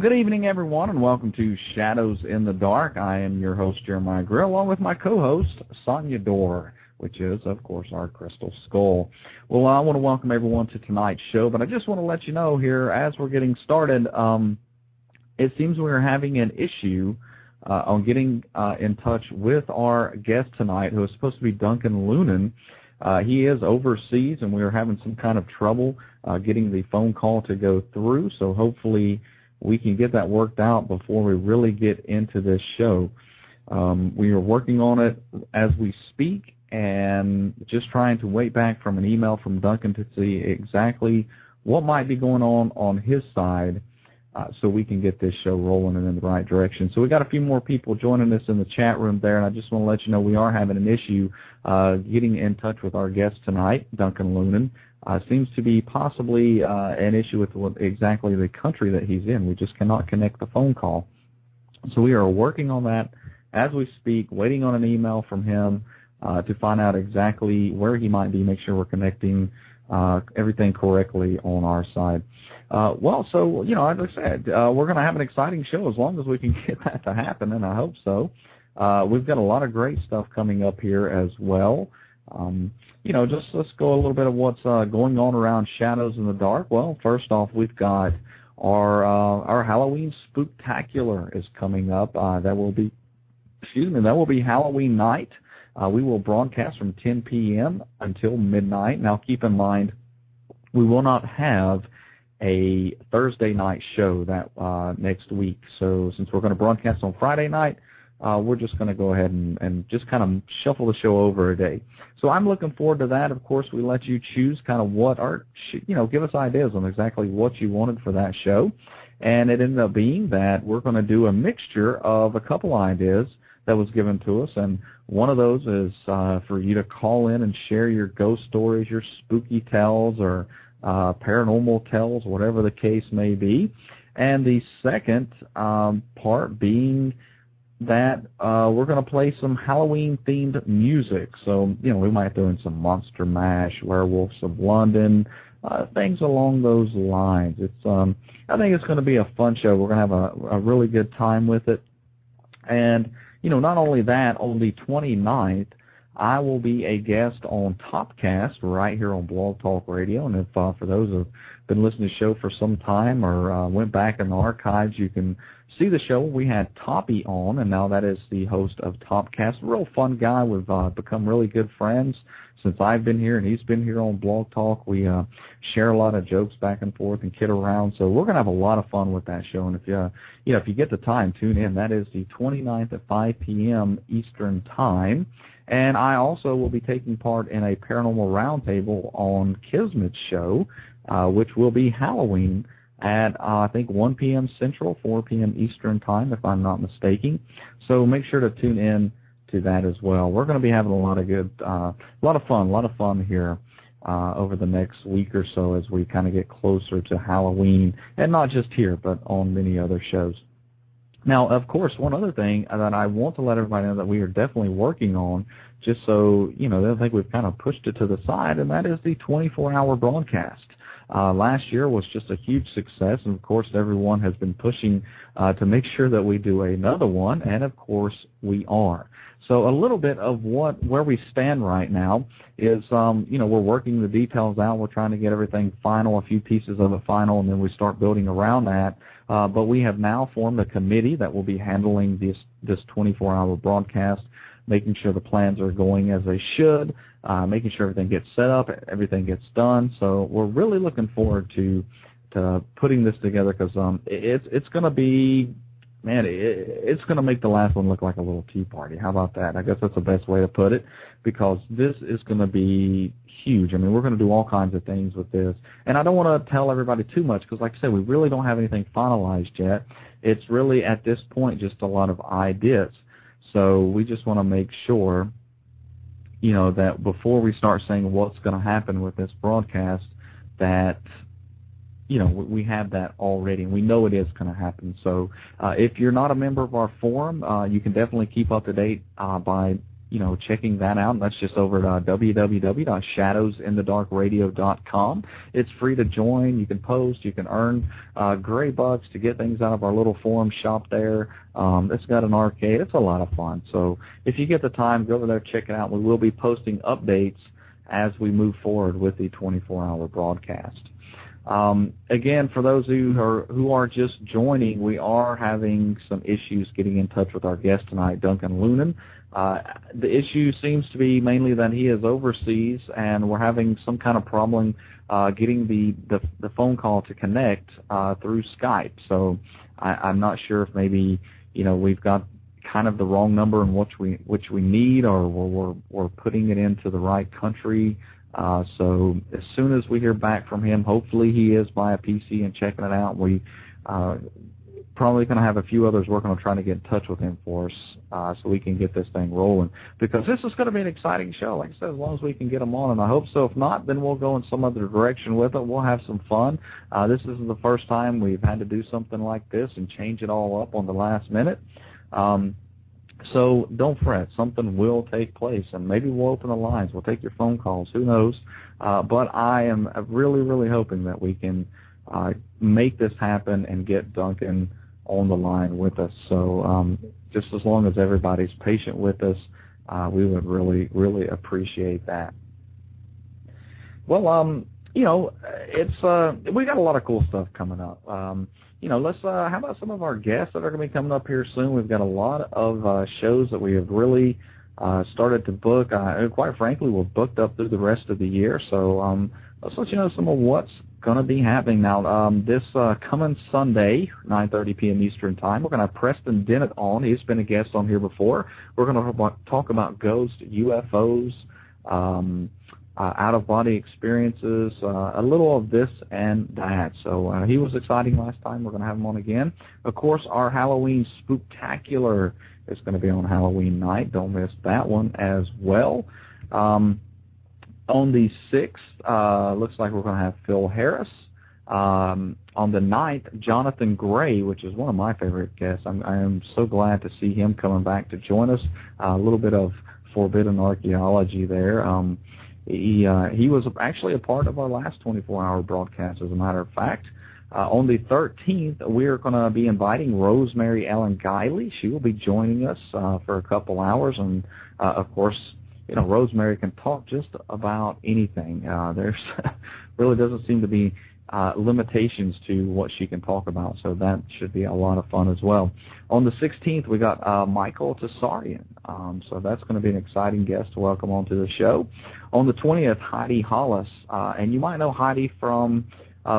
good evening, everyone, and welcome to Shadows in the Dark. I am your host, Jeremiah Greer, along with my co-host, Sonia Dorr, which is, of course, our Crystal Skull. Well, I want to welcome everyone to tonight's show, but I just want to let you know here, as we're getting started, it seems we're having an issue on getting in touch with our guest tonight, who is supposed to be Duncan Lunan. He is overseas, and we are having some kind of trouble getting the phone call to go through, so hopefully we can get that worked out before we really get into this show. We are working on it as we speak and just trying to wait back from an email from Duncan to see exactly what might be going on his side so we can get this show rolling and in the right direction. So we got a few more people joining us in the chat room there, and I just want to let you know we are having an issue getting in touch with our guest tonight, Duncan Lunan. Seems to be possibly an issue with exactly the country that he's in. We just cannot connect the phone call. So we are working on that as we speak, waiting on an email from him to find out exactly where he might be, make sure we're connecting everything correctly on our side. Well, so, you know, as I said, we're going to have an exciting show as long as we can get that to happen, and I hope so. We've got a lot of great stuff coming up here as well. You know, just let's go a little bit of what's going on around Shadows in the Dark. Well, first off, we've got our Halloween Spooktacular is coming up. That will be Halloween night. We will broadcast from 10 p.m. until midnight. Now, keep in mind, we will not have a Thursday night show that next week. So since we're going to broadcast on Friday night, we're just going to go ahead and just kind of shuffle the show over a day. So I'm looking forward to that. Of course, we let you choose kind of what give us ideas on exactly what you wanted for that show. And it ended up being that we're going to do a mixture of a couple ideas that was given to us. And one of those is for you to call in and share your ghost stories, your spooky tells or paranormal tells, whatever the case may be. And the second part being that we're going to play some Halloween-themed music. So, you know, we might throw in some Monster Mash, Werewolves of London, things along those lines. I think it's going to be a fun show. We're going to have a really good time with it. And, you know, not only that, on the 29th, I will be a guest on Topcast right here on Blog Talk Radio. And if for those who have been listening to the show for some time or went back in the archives, you can see the show. We had Toppy on, and now that is the host of Topcast. Real fun guy. We've become really good friends since I've been here, and he's been here on Blog Talk. We share a lot of jokes back and forth and kid around, so we're going to have a lot of fun with that show. And if you get the time, tune in. That is the 29th at 5 p.m. Eastern Time. And I also will be taking part in a paranormal roundtable on Kismet's show, which will be Halloween at, I think, 1 p.m. Central, 4 p.m. Eastern Time, if I'm not mistaken. So make sure to tune in to that as well. We're going to be having a lot of fun here over the next week or so as we kind of get closer to Halloween, and not just here, but on many other shows. Now, of course, one other thing that I want to let everybody know that we are definitely working on, just so, you know, they don't think we've kind of pushed it to the side, and that is the 24-hour broadcast. Last year was just a huge success, and, of course, everyone has been pushing to make sure that we do another one, and, of course, we are. So a little bit of where we stand right now is, you know, we're working the details out. We're trying to get everything final, a few pieces of it final, and then we start building around that. But we have now formed a committee that will be handling this 24-hour broadcast, making sure the plans are going as they should, making sure everything gets set up, everything gets done. So we're really looking forward to putting this together because it's going to be, man, it's going to make the last one look like a little tea party. How about that? I guess that's the best way to put it, because this is going to be huge. I mean, we're going to do all kinds of things with this. And I don't want to tell everybody too much because, like I said, we really don't have anything finalized yet. It's really, at this point, just a lot of ideas. So we just want to make sure, you know, that before we start saying what's going to happen with this broadcast, that, you know, we have that already, and we know it is going to happen. So if you're not a member of our forum, you can definitely keep up to date by checking that out. That's just over at www.shadowsinthedarkradio.com. It's free to join. You can post. You can earn gray bucks to get things out of our little forum shop there. It's got an arcade. It's a lot of fun. So if you get the time, go over there, check it out. We will be posting updates as we move forward with the 24-hour broadcast. Again, for those who are just joining, we are having some issues getting in touch with our guest tonight, Duncan Lunan. The issue seems to be mainly that he is overseas, and we're having some kind of problem getting the phone call to connect through Skype. So I'm not sure if maybe we've got kind of the wrong number in which we need, or we're putting it into the right country. So as soon as we hear back from him, hopefully he is by a PC and checking it out. We probably going to have a few others working on trying to get in touch with him for us so we can get this thing rolling, because this is going to be an exciting show. Like I said, as long as we can get him on, and I hope so. If not, then we'll go in some other direction with it. We'll have some fun. This isn't the first time we've had to do something like this and change it all up on the last minute. So don't fret. Something will take place, and maybe we'll open the lines. We'll take your phone calls. Who knows? But I am really, really hoping that we can make this happen and get Duncan on the line with us. So just as long as everybody's patient with us, we would really, really appreciate that. Well, it's we got a lot of cool stuff coming up. Let's how about some of our guests that are going to be coming up here soon? We've got a lot of shows that we have really started to book. Quite frankly, we're booked up through the rest of the year. So let's let you know some of what's going to be happening now. This coming Sunday, 9:30 p.m. Eastern Time, we're going to have Preston Dennett on. He's been a guest on here before. We're going to talk about ghosts, UFOs, out-of-body experiences, a little of this and that. So he was exciting last time. We're going to have him on again. Of course, our Halloween Spooktacular is going to be on Halloween night. Don't miss that one as well. On the 6th, looks like we're going to have Phil Harris. On the 9th, Jonathan Gray, which is one of my favorite guests. I am so glad to see him coming back to join us. A little bit of forbidden archaeology there. He was actually a part of our last 24-hour broadcast, as a matter of fact. On the 13th, we are going to be inviting Rosemary Ellen Guiley. She will be joining us for a couple hours, and of course, Rosemary can talk just about anything. There's really doesn't seem to be limitations to what she can talk about, so that should be a lot of fun as well. On the 16th, we got Michael Tessarian, so that's going to be an exciting guest to welcome onto the show. On the 20th, Heidi Hollis, and you might know Heidi from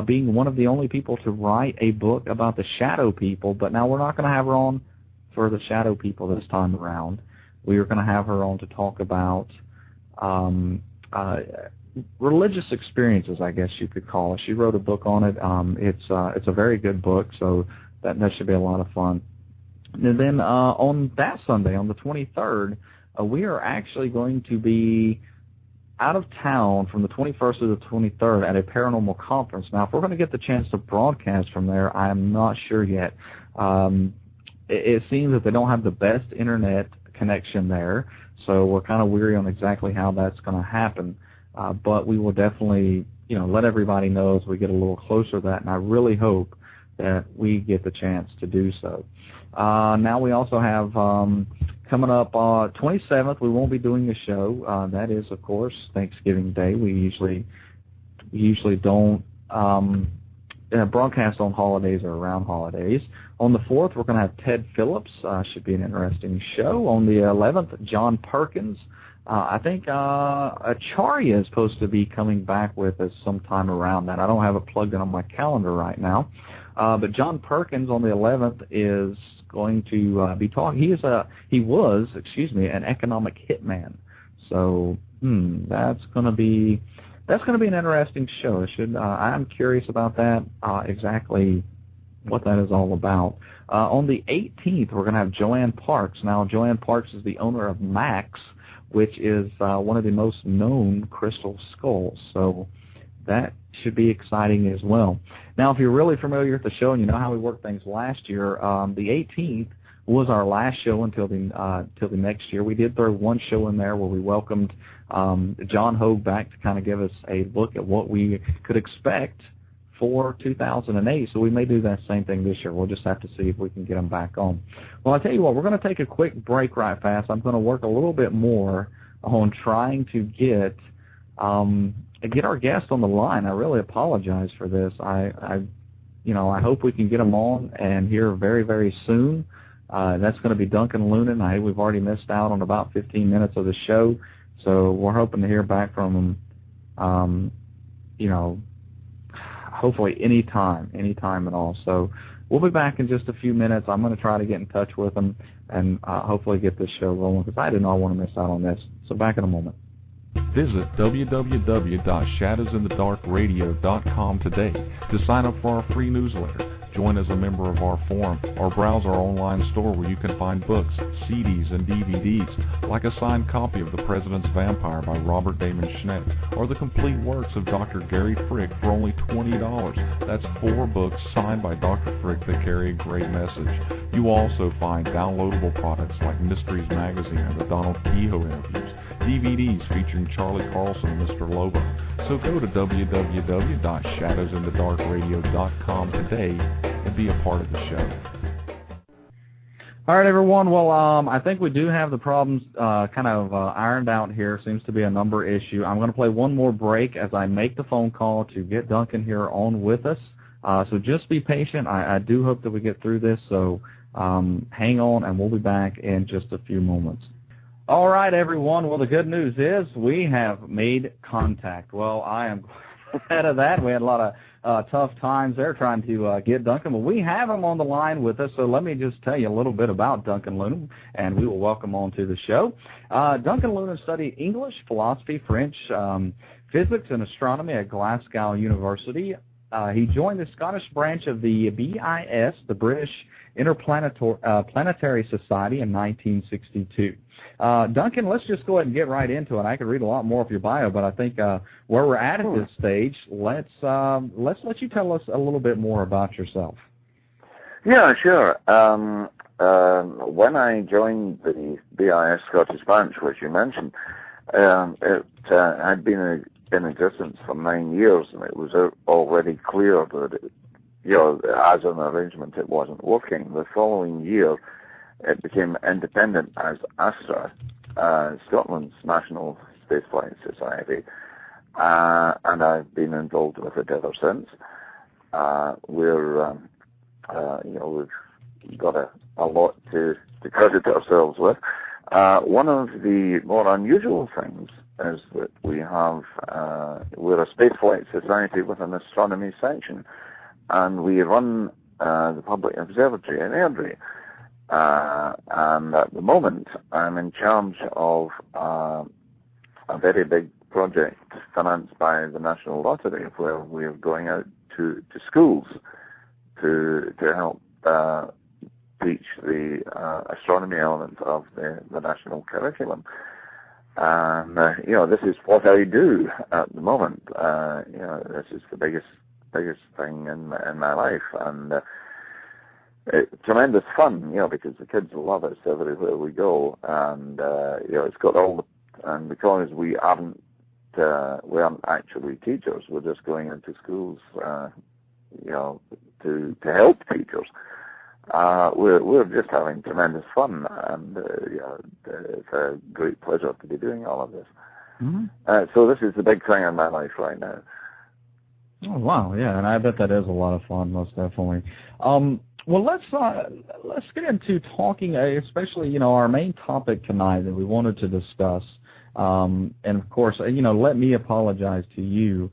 being one of the only people to write a book about the shadow people, but now we're not going to have her on for the shadow people this time around. We are going to have her on to talk about religious experiences, I guess you could call it. She wrote a book on it. It's a very good book, so that should be a lot of fun. And then on that Sunday, on the 23rd, we are actually going to be out of town from the 21st to the 23rd at a paranormal conference. Now, if we're going to get the chance to broadcast from there, I am not sure yet. It seems that they don't have the best internet connection there, so we're kind of weary on exactly how that's going to happen. But we will definitely, let everybody know as we get a little closer to that, and I really hope that we get the chance to do so. Now we also have coming up 27th, we won't be doing a show. That is, of course, Thanksgiving Day. We usually don't broadcast on holidays or around holidays. On the 4th, we're going to have Ted Phillips. Should be an interesting show. On the 11th, John Perkins. I think Acharya is supposed to be coming back with us sometime around that. I don't have it plugged in on my calendar right now. But John Perkins on the 11th is going to be talking. He was an economic hitman. So that's going to be an interesting show. I'm curious about that, exactly what that is all about. On the 18th, we're going to have Joanne Parks. Now, Joanne Parks is the owner of Max, which is one of the most known crystal skulls. So that should be exciting as well. Now, if you're really familiar with the show and you know how we worked things last year, the 18th, was our last show until the next year. We did throw one show in there where we welcomed John Hogue back to kind of give us a look at what we could expect for 2008. So we may do that same thing this year. We'll just have to see if we can get him back on. Well, I'll tell you what, we're going to take a quick break right fast. I'm going to work a little bit more on trying to get our guest on the line. I really apologize for this. I hope we can get him on and here very, very soon. That's going to be Duncan Lunan. We've already missed out on about 15 minutes of the show, so we're hoping to hear back from him, hopefully any time at all. So we'll be back in just a few minutes. I'm going to try to get in touch with him and hopefully get this show rolling because I do not want to miss out on this. So back in a moment. Visit www.shadowsinthedarkradio.com today to sign up for our free newsletter, join as a member of our forum, or browse our online store where you can find books, CDs, and DVDs, like a signed copy of The President's Vampire by Robert Damon Schneck, or the complete works of Dr. Gary Frick for only $20. That's 4 books signed by Dr. Frick that carry a great message. You will also find downloadable products like Mysteries Magazine and the Donald Kehoe interviews, DVDs featuring Charlie Carlson and Mr. Lobo. So go to www.shadowsinthedarkradio.com today and be a part of the show. All right, everyone. Well, I think we do have the problems ironed out here. Seems to be a number issue. I'm going to play one more break as I make the phone call to get Duncan here on with us. So just be patient. I do hope that we get through this. So hang on, and we'll be back in just a few moments. All right, everyone. Well, the good news is we have made contact. Well, I am glad of that. We had a lot of tough times there trying to get Duncan, but we have him on the line with us, so let me just tell you a little bit about Duncan Lunan, and we will welcome him on to the show. Duncan Lunan studied English, philosophy, French, physics, and astronomy at Glasgow University. He joined the Scottish branch of the BIS, the British Interplanetary Society, in 1962. Duncan, let's just go ahead and get right into it. I could read a lot more of your bio, but I think where we're at this stage, let's let you tell us a little bit more about yourself. Yeah, sure. When I joined the BIS Scottish branch, which you mentioned, it had been in existence for 9 years, and it was already clear that as an arrangement, it wasn't working. The following year, it became independent as ASTRA, Scotland's National Spaceflight Society, and I've been involved with it ever since. We've got a lot to credit ourselves with. One of the more unusual things is that we're a spaceflight society with an astronomy section, and we run the public observatory in Airdrie. And at the moment, I'm in charge of a very big project financed by the National Lottery, where we're going out to schools to help teach the astronomy element of the national curriculum. And this is what I do at the moment. This is the biggest thing in my life, and it's tremendous fun, because the kids love us everywhere we go, and it's got all and because we aren't actually teachers, we're just going into schools, to help teachers. We're just having tremendous fun, and it's a great pleasure to be doing all of this. Mm-hmm. So this is the big thing in my life right now. Oh wow, yeah, and I bet that is a lot of fun, most definitely. Well, let's get into talking, especially our main topic tonight that we wanted to discuss. And of course, let me apologize to you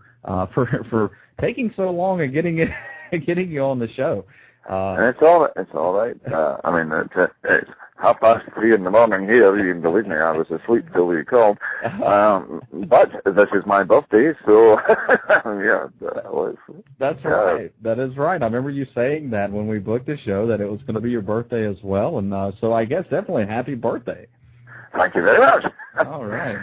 for taking so long and getting you on the show. It's all right. It's 3:30 in the morning here. You can believe me, I was asleep till you called. But this is my birthday, so yeah. That's right. That is right. I remember you saying that when we booked the show that it was going to be your birthday as well, and so I guess definitely happy birthday. Thank you very much. All right.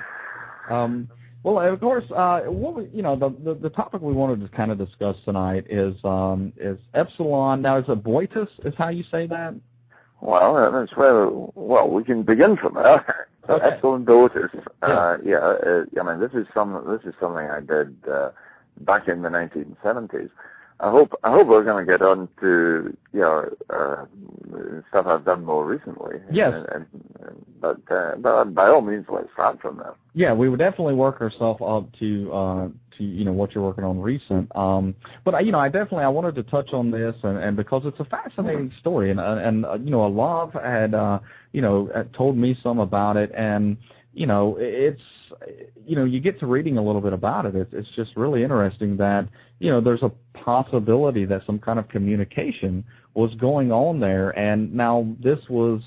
Well, of course, the topic we wanted to kind of discuss tonight is Epsilon. Now, is it Bootis? Is how you say that? Well, that's where, we can begin from there. Okay. Epsilon Bootis. Yeah. I mean, this is something I did back in the 1970s. I hope we're going to get on to stuff I've done more recently. Yes. But by all means, let's start from there. Yeah, we would definitely work ourselves up to what you're working on recent. But I wanted to touch on this, and because it's a fascinating story, and Lav had told me some about it, and it's you get to reading a little bit about it. It's just really interesting that there's a possibility that some kind of communication was going on there, and now this was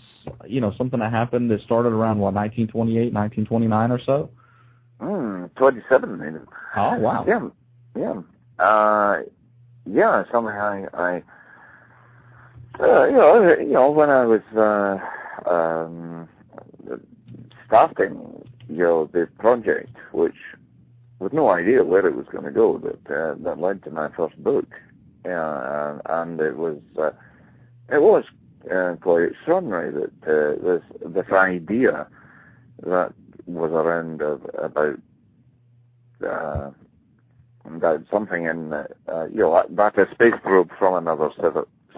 something that happened that started around 1928, 1929 or so. 27 maybe. Oh wow. Yeah. Something I when I was starting the project, which with no idea where it was going to go, that led to my first book, and it was quite extraordinary that this idea that was around about something in that a space probe from another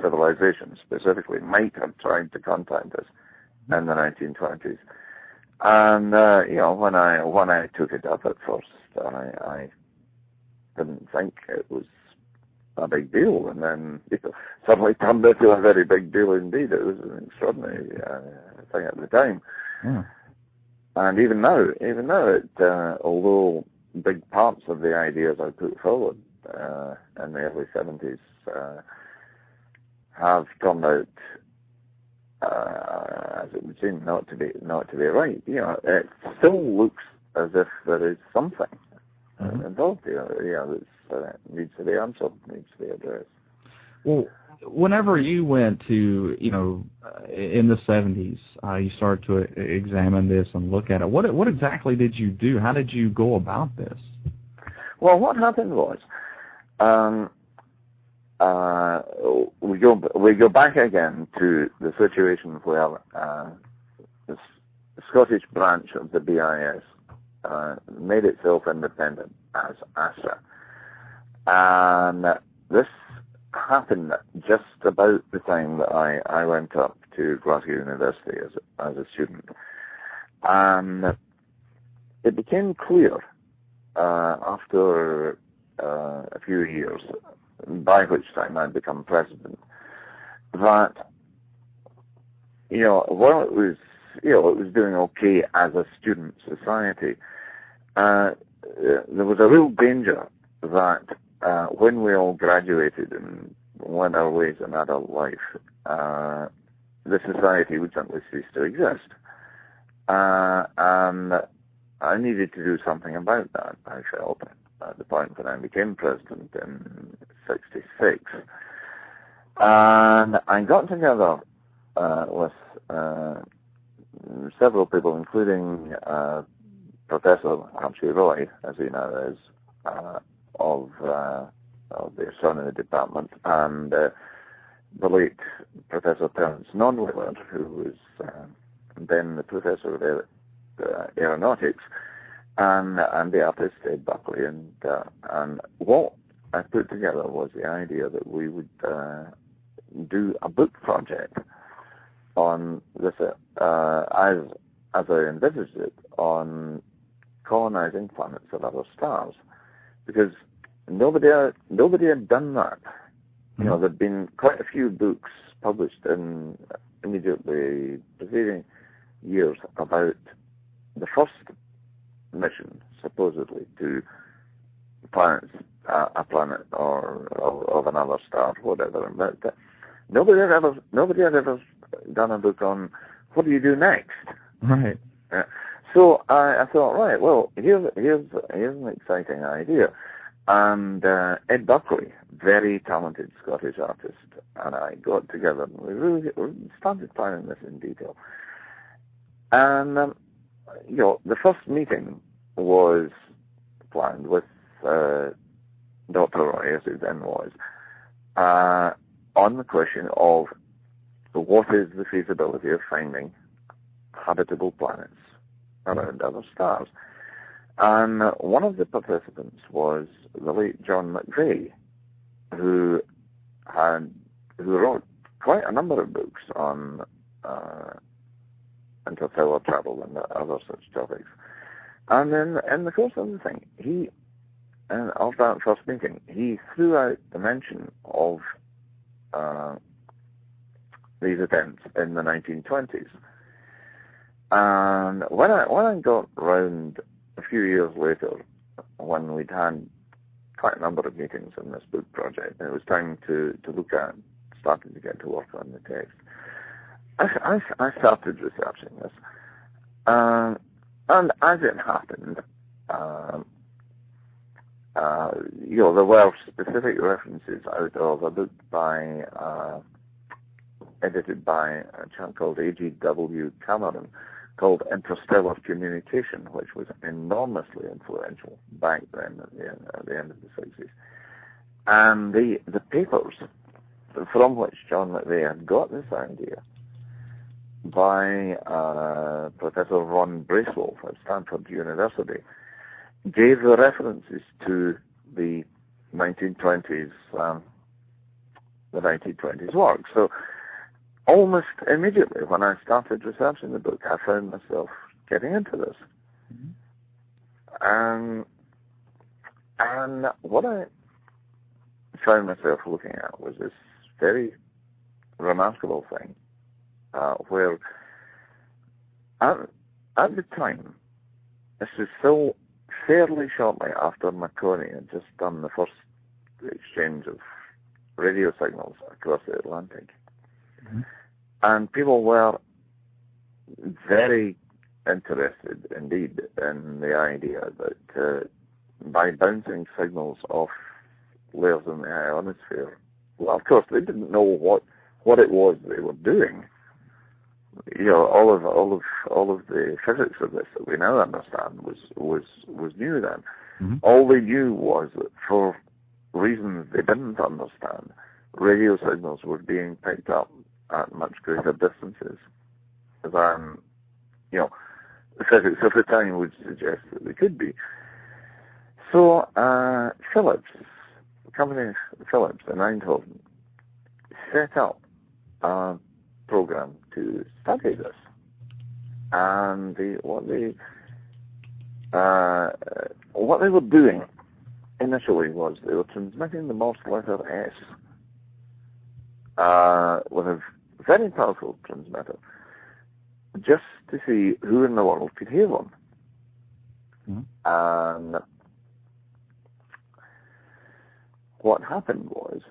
civilization specifically might have tried to contact us in the 1920s. And when I took it up at first, I didn't think it was a big deal, and then suddenly turned into a very big deal indeed. It was an extraordinary thing at the time. Yeah. And even now, although big parts of the ideas I put forward in the early 70s have turned out, as it would seem, not to be right. It still looks as if there is something involved here. That needs to be answered, needs to be addressed. Well, whenever you went to, in the 70s, you started to examine this and look at it. What exactly did you do? How did you go about this? Well, what happened was, we go back again to the situation where the Scottish branch of the BIS made itself independent as ASA. And this happened just about the time that I went up to Glasgow University as a student. And it became clear after a few years, by which time I'd become president, that while it was doing okay as a student society, there was a real danger that when we all graduated and went our ways in adult life, the society would simply cease to exist. And I needed to do something about that, I felt, at the point when I became president in '66. And I got together with several people, including Professor Archie Roy, as he now is, of the astronomy department, and the late Professor Terence Nonwheeler, who was then the professor of aeronautics, and the artist Ed Buckley, and what I put together was the idea that we would do a book project on this, as I envisaged it, on colonizing planets of other stars, because nobody had done that. There'd been quite a few books published in immediately preceding years about the first mission, supposedly, to planets, a planet or of another star, whatever. But nobody had ever done a book on what do you do next. Right. So I thought, right, well, here's an exciting idea. And Ed Buckley, very talented Scottish artist, and I got together and we started planning this in detail. And the first meeting was planned with Dr. Roy, as it then was, on the question of what is the feasibility of finding habitable planets around other stars. And one of the participants was the late John McVeigh, who wrote quite a number of books on interstellar travel and other such topics. And then in the course of the thing, of that first meeting, he threw out the mention of these events in the 1920s. And when I got round a few years later, when we'd had quite a number of meetings on this book project, and it was time to look at, starting to get to work on the text, I started researching this. And as it happened, there were specific references out of a book edited by a chap called A.G.W. Cameron, called Interstellar Communication, which was enormously influential back then at the end of the 60s. And the papers from which John McVeigh had got this idea by Professor Ron Bracewell at Stanford University gave the references to the 1920s work. So almost immediately when I started researching the book, I found myself getting into this. And what I found myself looking at was this very remarkable thing, where at the time, this is still fairly shortly after Marconi had just done the first exchange of radio signals across the Atlantic. And people were very interested indeed in the idea that by bouncing signals off layers in the ionosphere, well, of course, they didn't know what it was they were doing. All of the physics of this that we now understand was new then. All they knew was that for reasons they didn't understand, radio signals were being picked up at much greater distances than, the physics of the time would suggest that they could be. So Philips, the company Philips in Eindhoven, set up a program to study this. And what they were doing initially was they were transmitting the Morse letter S with a very powerful transmitter, just to see who in the world could hear them. And what happened was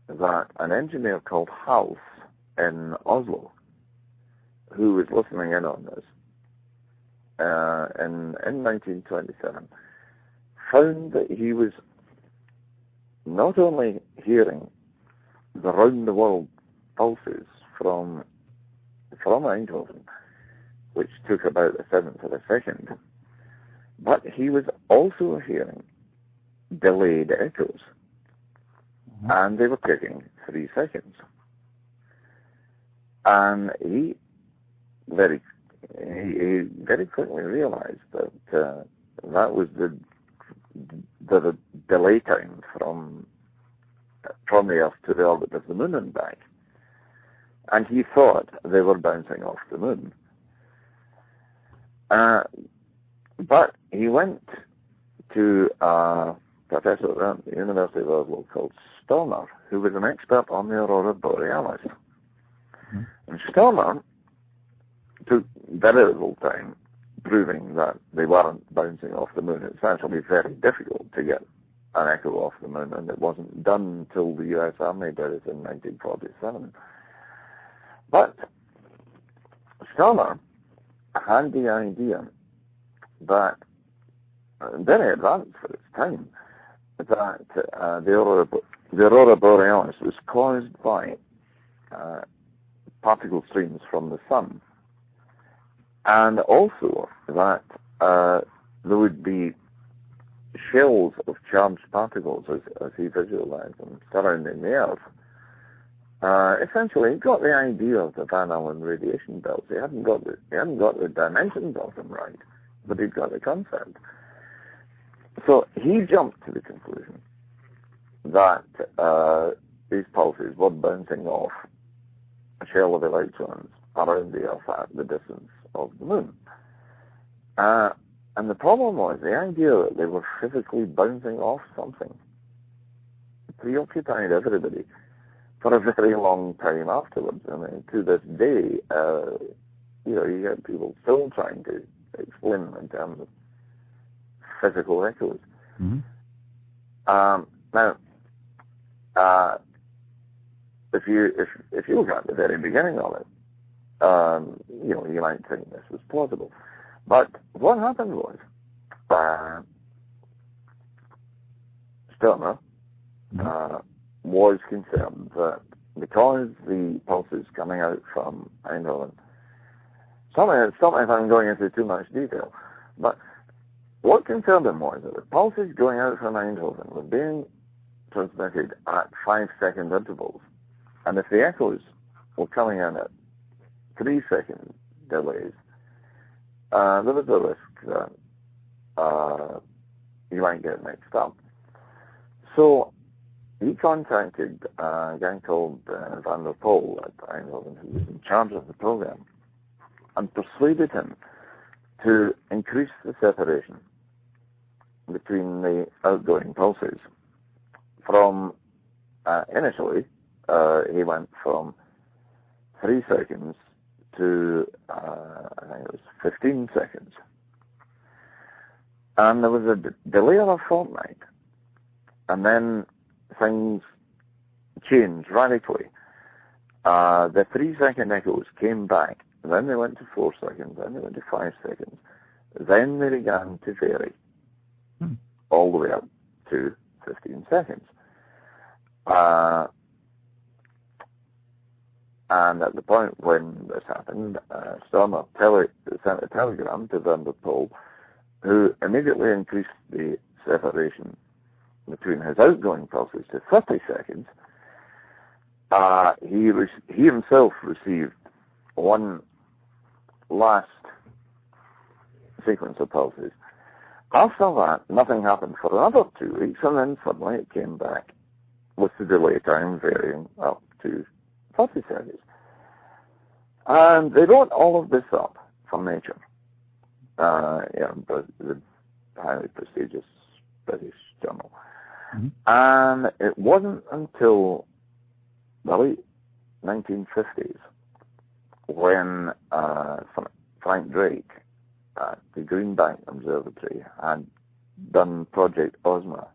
that an engineer called Hals in Oslo, who was listening in on this in 1927, found that he was not only hearing the round-the-world pulses from Eindhoven, which took about a seventh of a second, but he was also hearing delayed echoes, and they were taking 3 seconds. And he very quickly realized that that was the delay time from the Earth to the orbit of the Moon and back. And he thought they were bouncing off the Moon. But he went to a professor at the University of Oslo called Stormer, who was an expert on the Aurora Borealis. And Stormer took very little time proving that they weren't bouncing off the Moon. It's actually very difficult to get an echo off the Moon, and it wasn't done until the U.S. Army did it in 1947. But Stormer had the idea that, very advanced for its time, that the Aurora Borealis was caused by particle streams from the sun, and also that there would be shells of charged particles, as he visualized them, surrounding the Earth, essentially, he got the idea of the Van Allen radiation belts. He hadn't got the dimensions of them right, but he'd got the concept. So he jumped to the conclusion that these pulses were bouncing off a shell of electrons around the Earth at the distance of the Moon. And the problem was the idea that they were physically bouncing off something preoccupied everybody for a very long time afterwards. I mean, to this day, you get people still trying to explain them in terms of physical echoes. Mm-hmm. Now, if you look at the very beginning of it, you might think this was plausible. But what happened was, Stirner was concerned that because the pulses coming out from Eindhoven, stop me if I'm going into too much detail, but what concerned him was that the pulses going out from Eindhoven were being transmitted at 5-second intervals, and if the echoes were coming in at 3-second delays, there was a risk that you might get mixed up. So he contacted a guy called Van der Poel at Eindhoven, who was in charge of the program, and persuaded him to increase the separation between the outgoing pulses from, initially, he went from 3 seconds to, I think it was 15 seconds. And there was a delay of a fortnight. And then things changed radically. The 3-second echoes came back. Then they went to 4 seconds. Then they went to 5 seconds. Then they began to vary all the way up to 15 seconds. And at the point when this happened, Stirner sent a telegram to Van der Poel, who immediately increased the separation between his outgoing pulses to 30 seconds. He himself received one last sequence of pulses. After that, nothing happened for another 2 weeks, and then suddenly it came back with the delay time varying up to 30 seconds. And they wrote all of this up for Nature, the highly prestigious British journal. Mm-hmm. And it wasn't until the late 1950s when Frank Drake at the Greenbank Observatory had done Project Ozma,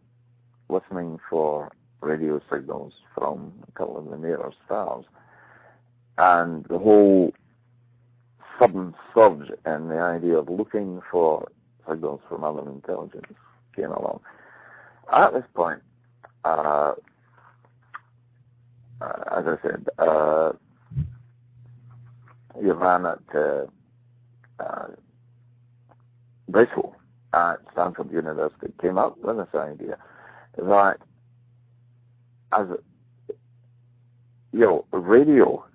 listening for radio signals from a couple of the nearer stars. And the whole sudden surge in the idea of looking for signals from other intelligence came along. At this point, as I said, Ivan at Bristol at Stanford University came up with this idea that radio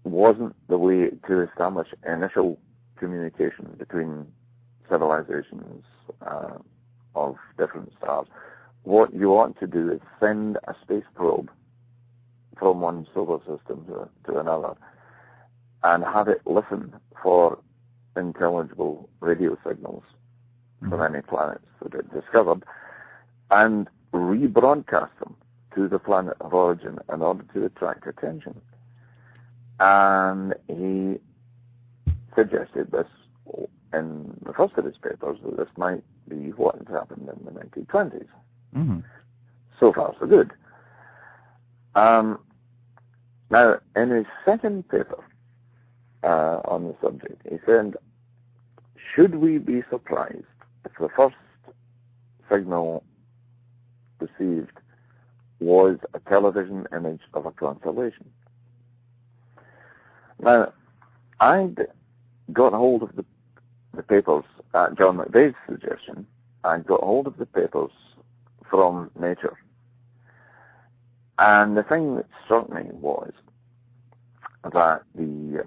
wasn't the way to establish initial communication between civilizations of different stars. What you ought to do is send a space probe from one solar system to another and have it listen for intelligible radio signals from any planets that it discovered and rebroadcast them to the planet of origin in order to attract attention. And he suggested this in the first of his papers, that this might be what had happened in the 1920s. Mm-hmm. So far, so good. Now, in his second paper on the subject, he said, should we be surprised if the first signal received was a television image of a constellation? Now, I got hold of the papers at John McVeigh's suggestion. I got hold of the papers from Nature. And the thing that struck me was that the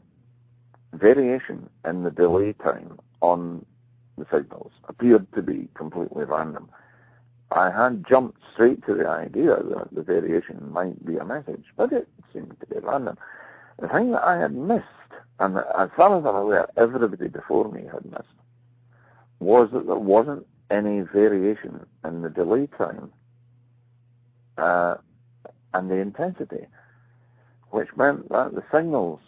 variation in the delay time on the signals appeared to be completely random. I had jumped straight to the idea that the variation might be a message, but it seemed to be random. The thing that I had missed, and as far as I'm aware, everybody before me had missed, was that there wasn't any variation in the delay time and the intensity, which meant that the signals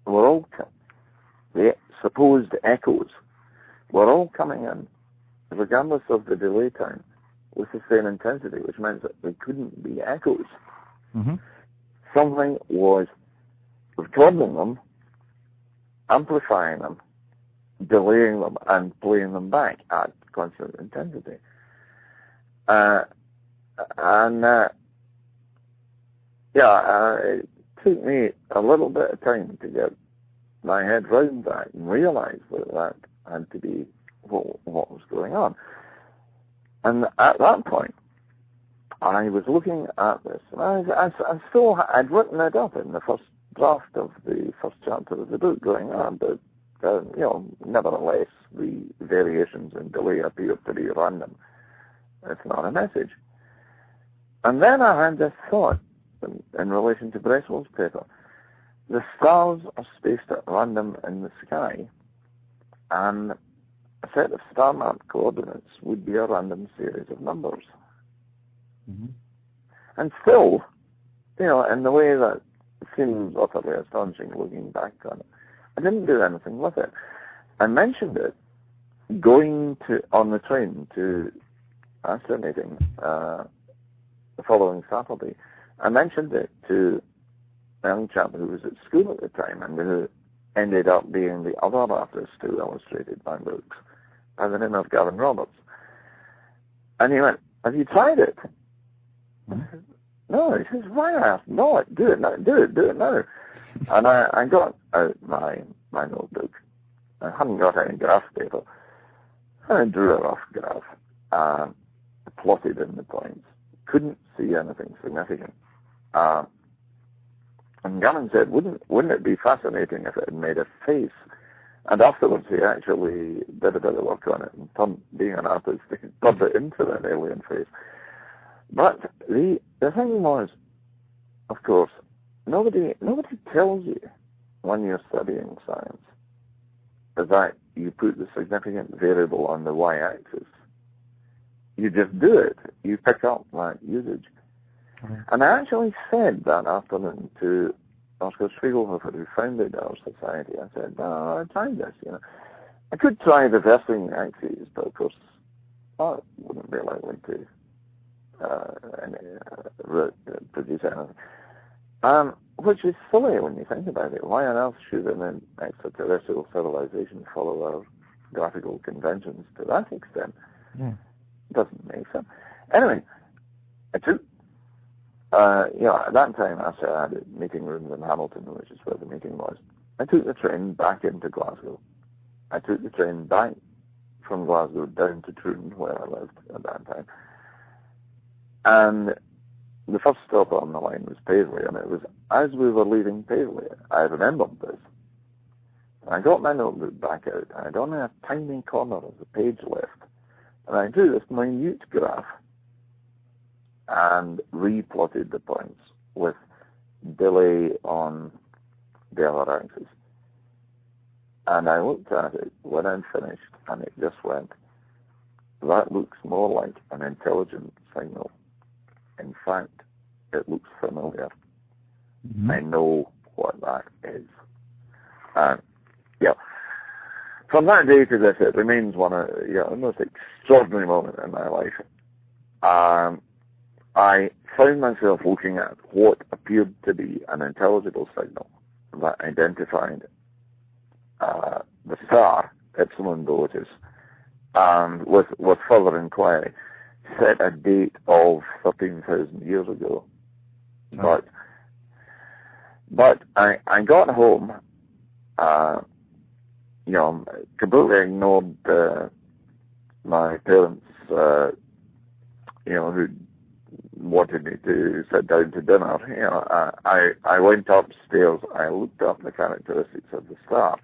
were all, the supposed echoes, were all coming in, regardless of the delay time, with the same intensity, which meant that they couldn't be echoes. Mm-hmm. Something was recording them, amplifying them, delaying them, and playing them back at constant intensity. It took me a little bit of time to get my head round that and realize that had to be what was going on. And at that point, I was looking at this, and I'd written it up in the first draft of the first chapter of the book, going on, but nevertheless, the variations in delay appear to be random. It's not a message. And then I had this thought in relation to Bresswell's paper. The stars are spaced at random in the sky, and a set of star-mapped coordinates would be a random series of numbers. Mm-hmm. And still, in the way that seems utterly astonishing looking back on it, I didn't do anything with it. I mentioned it going on the train to Astor meeting the following Saturday. I mentioned it to a young chap who was at school at the time and who ended up being the other artist who illustrated my books, by the name of Gavin Roberts. And he went, "Have you tried it?" Mm-hmm. No, he says, "Why on earth not? Do it now, do it now." And I got out my notebook. I hadn't got any graph paper. I drew a rough graph, plotted in the points. Couldn't see anything significant. And Gavin said, wouldn't it be fascinating if it had made a face? And afterwards he actually did a bit of work on it and being an artist, he turned it into an alien face. But the thing was, of course, nobody tells you when you're studying science that you put the significant variable on the y-axis. You just do it. You pick up that usage. Mm-hmm. And I actually said that afternoon to Oscar Spiegelhofer, who founded our society. I said, I tried this, I could try reversing axes, but of course, I wouldn't be likely to produce anything. Which is silly when you think about it. Why on earth should an extraterrestrial civilization follow our graphical conventions to that extent? Yeah. Doesn't make sense. Anyway, I took, at that time, after I had a meeting room in Hamilton, which is where the meeting was, I took the train back into Glasgow. I took the train back from Glasgow down to Troon, where I lived at that time. And the first stop on the line was Paisley, and it was as we were leaving Paisley, I remembered this. I got my notebook back out, and I'd only a tiny corner of the page left. And I drew this minute graph and replotted the points with delay on the other axis. And I looked at it when I'd finished, and it just went, that looks more like an intelligent signal. In fact, it looks familiar. Mm-hmm. I know what that is. And, from that day to this, it remains one of the most extraordinary moments in my life. I found myself looking at what appeared to be an intelligible signal that identified the star, Epsilon Bootis, and with further inquiry, set a date of 13,000 years ago. Oh. But I got home, completely ignored my parents, who wanted me to sit down to dinner, you know, I went upstairs, I looked up the characteristics of the star.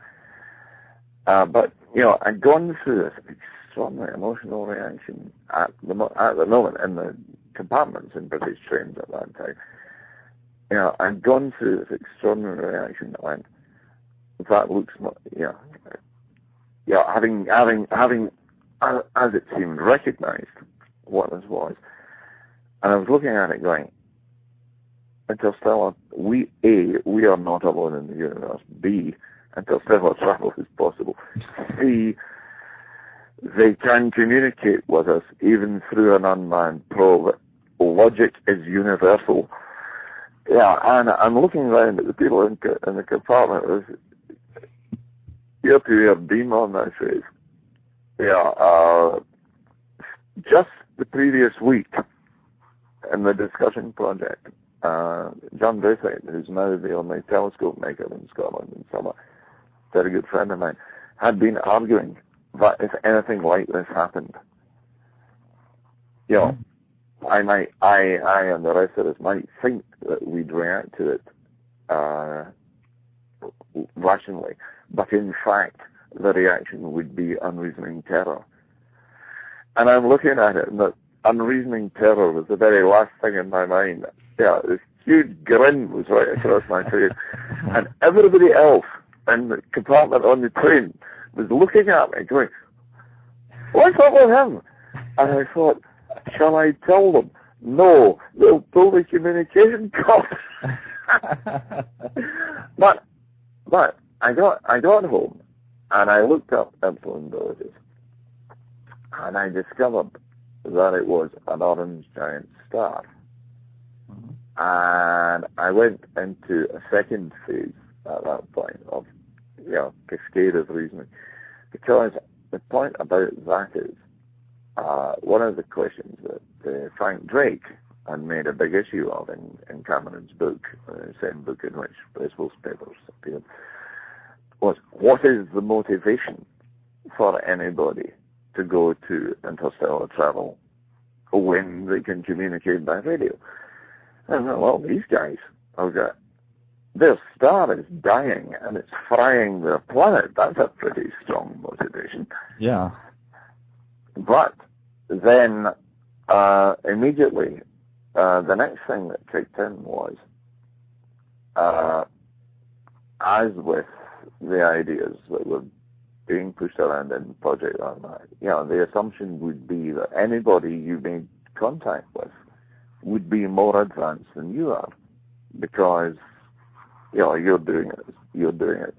But, you know, I'd gone through this extraordinary emotional reaction at the moment in the compartments in British trains at that time. You know, I'd gone through this extraordinary reaction that went, that looks, you know, having, as it seemed, recognized what this was. And I was looking at it going, interstellar, we are not alone in the universe. B, interstellar travel is possible. C, they can communicate with us even through an unmanned probe. Logic is universal. Yeah, and I'm looking around at the people in the compartment with ear-to-ear beam on my face. Yeah, just the previous week in the discussion project, John Braithwaite, who's now the only telescope maker in Scotland and Summer, very good friend of mine, had been arguing that if anything like this happened, you know, I and the rest of us might think that we'd react to it rationally, but in fact, the reaction would be unreasoning terror. And I'm looking at it, and that unreasoning terror was the very last thing in my mind. Yeah, this huge grin was right across my face, and everybody else in the compartment on the train was looking at me, going, "What's up with him?" And I thought, shall I tell them? No, they'll pull the communication cord. But I got home and I looked up Epsilon Bootis and I discovered that it was an orange giant star. And I went into a second phase at that point of, you know, cascade of reasoning, because the point about that is, one of the questions that Frank Drake had made a big issue of in Cameron's book, the same book in which Bracewell's papers appeared, was what is the motivation for anybody to go to interstellar travel when they can communicate by radio? And well, these guys have got, their star is dying and it's frying their planet. That's a pretty strong motivation. Yeah. But then immediately the next thing that kicked in was, as with the ideas that were being pushed around in Project Armagh, you know, the assumption would be that anybody you made contact with would be more advanced than you are, because, you know, you're doing it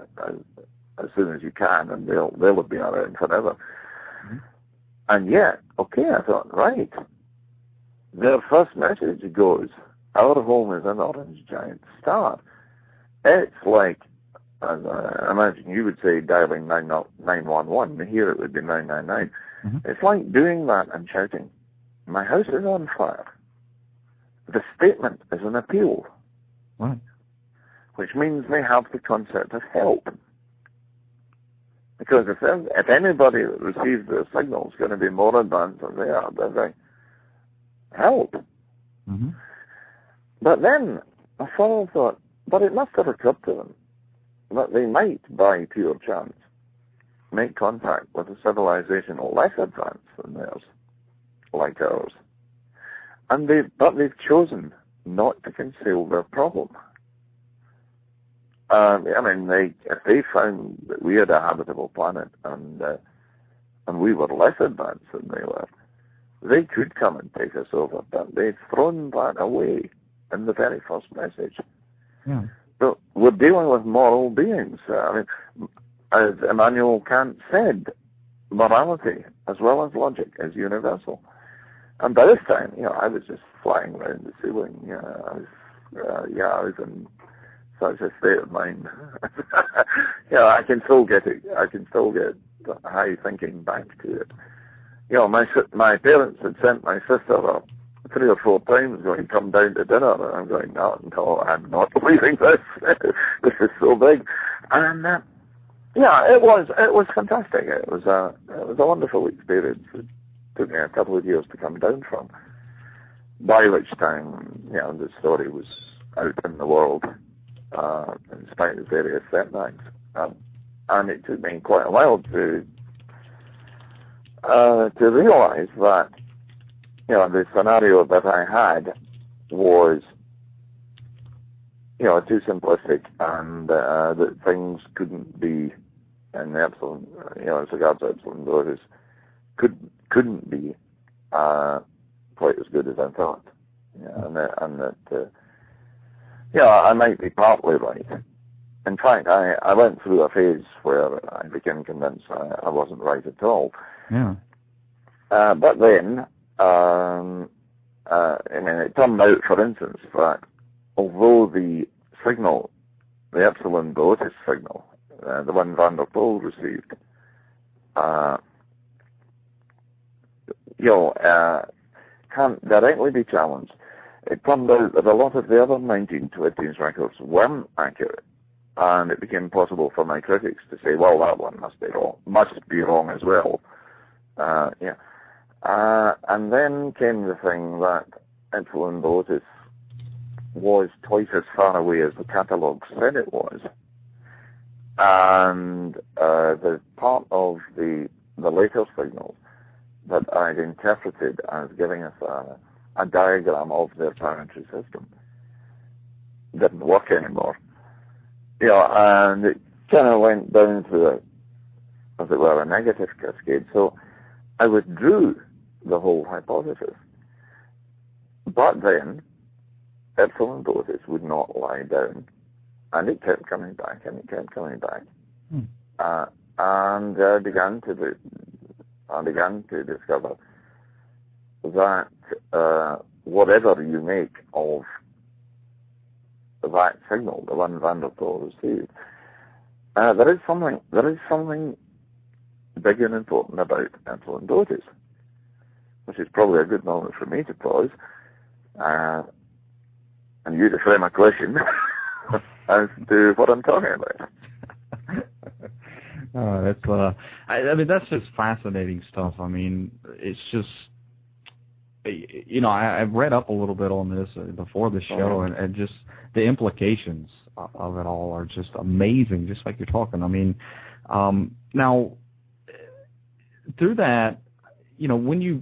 as soon as you can, and they'll have been around forever. Mm-hmm. And yet, okay, I thought, right, their first message goes, our home is an orange giant star. It's like, as I imagine you would say, dialing 911. Here it would be 999. Mm-hmm. It's like doing that and shouting, my house is on fire. The statement is an appeal. Right. Which means they have the concept of help. Because if anybody that receives their signal is going to be more advanced than they are, they're going, help. Mm-hmm. But then I thought, but it must have occurred to them that they might, by pure chance, make contact with a civilization less advanced than theirs, like ours. But they've chosen not to conceal their problem. I mean, if they found that we had a habitable planet and we were less advanced than they were, they could come and take us over. But they've thrown that away in the very first message. Yeah. So we're dealing with moral beings. I mean, as Immanuel Kant said, morality as well as logic is universal. And by this time, you know, I was just flying around the ceiling. I was in such a state of mind. Yeah, I can still get high thinking back to it. You know, my parents had sent my sister 3 or 4 times going, come down to dinner, and I'm going, no, I'm not leaving this. This is so big. And yeah, it was fantastic. It was a wonderful experience. It took me a couple of years to come down from. by which time, the story was out in the world, in spite of various setbacks. And it took me quite a while to realize that, the scenario that I had was, too simplistic, and that things couldn't be, and the Epsilon, as regards Epsilon Bootis, couldn't be quite as good as I thought. And that I might be partly right. In fact, I went through a phase where I became convinced I wasn't right at all. Yeah. But then, it turned out, for instance, that although the signal, the Epsilon Bootis signal, the one van der Pol received, can't directly be challenged, it turned out that a lot of the other 1920s records weren't accurate, and it became possible for my critics to say, well, that one must be wrong as well. And then came the thing that Epsilon Bootis was twice as far away as the catalogue said it was. And the part of the later signals that I'd interpreted as giving us a diagram of their planetary system didn't work anymore. And it kind of went down to, as it were, a negative cascade. So I withdrew the whole hypothesis. But then Epsilon Bootis would not lie down, and it kept coming back, and it kept coming back. And I began to discover that whatever you make of that signal, the one van der Pol received, there is something big and important about Epsilon Bootis, which is probably a good moment for me to pause and you to frame a question as to what I'm talking about. That's just fascinating stuff. I mean, it's just, I've read up a little bit on this before the show, and just the implications of it all are just amazing, just like you're talking. I mean, now, through that, when you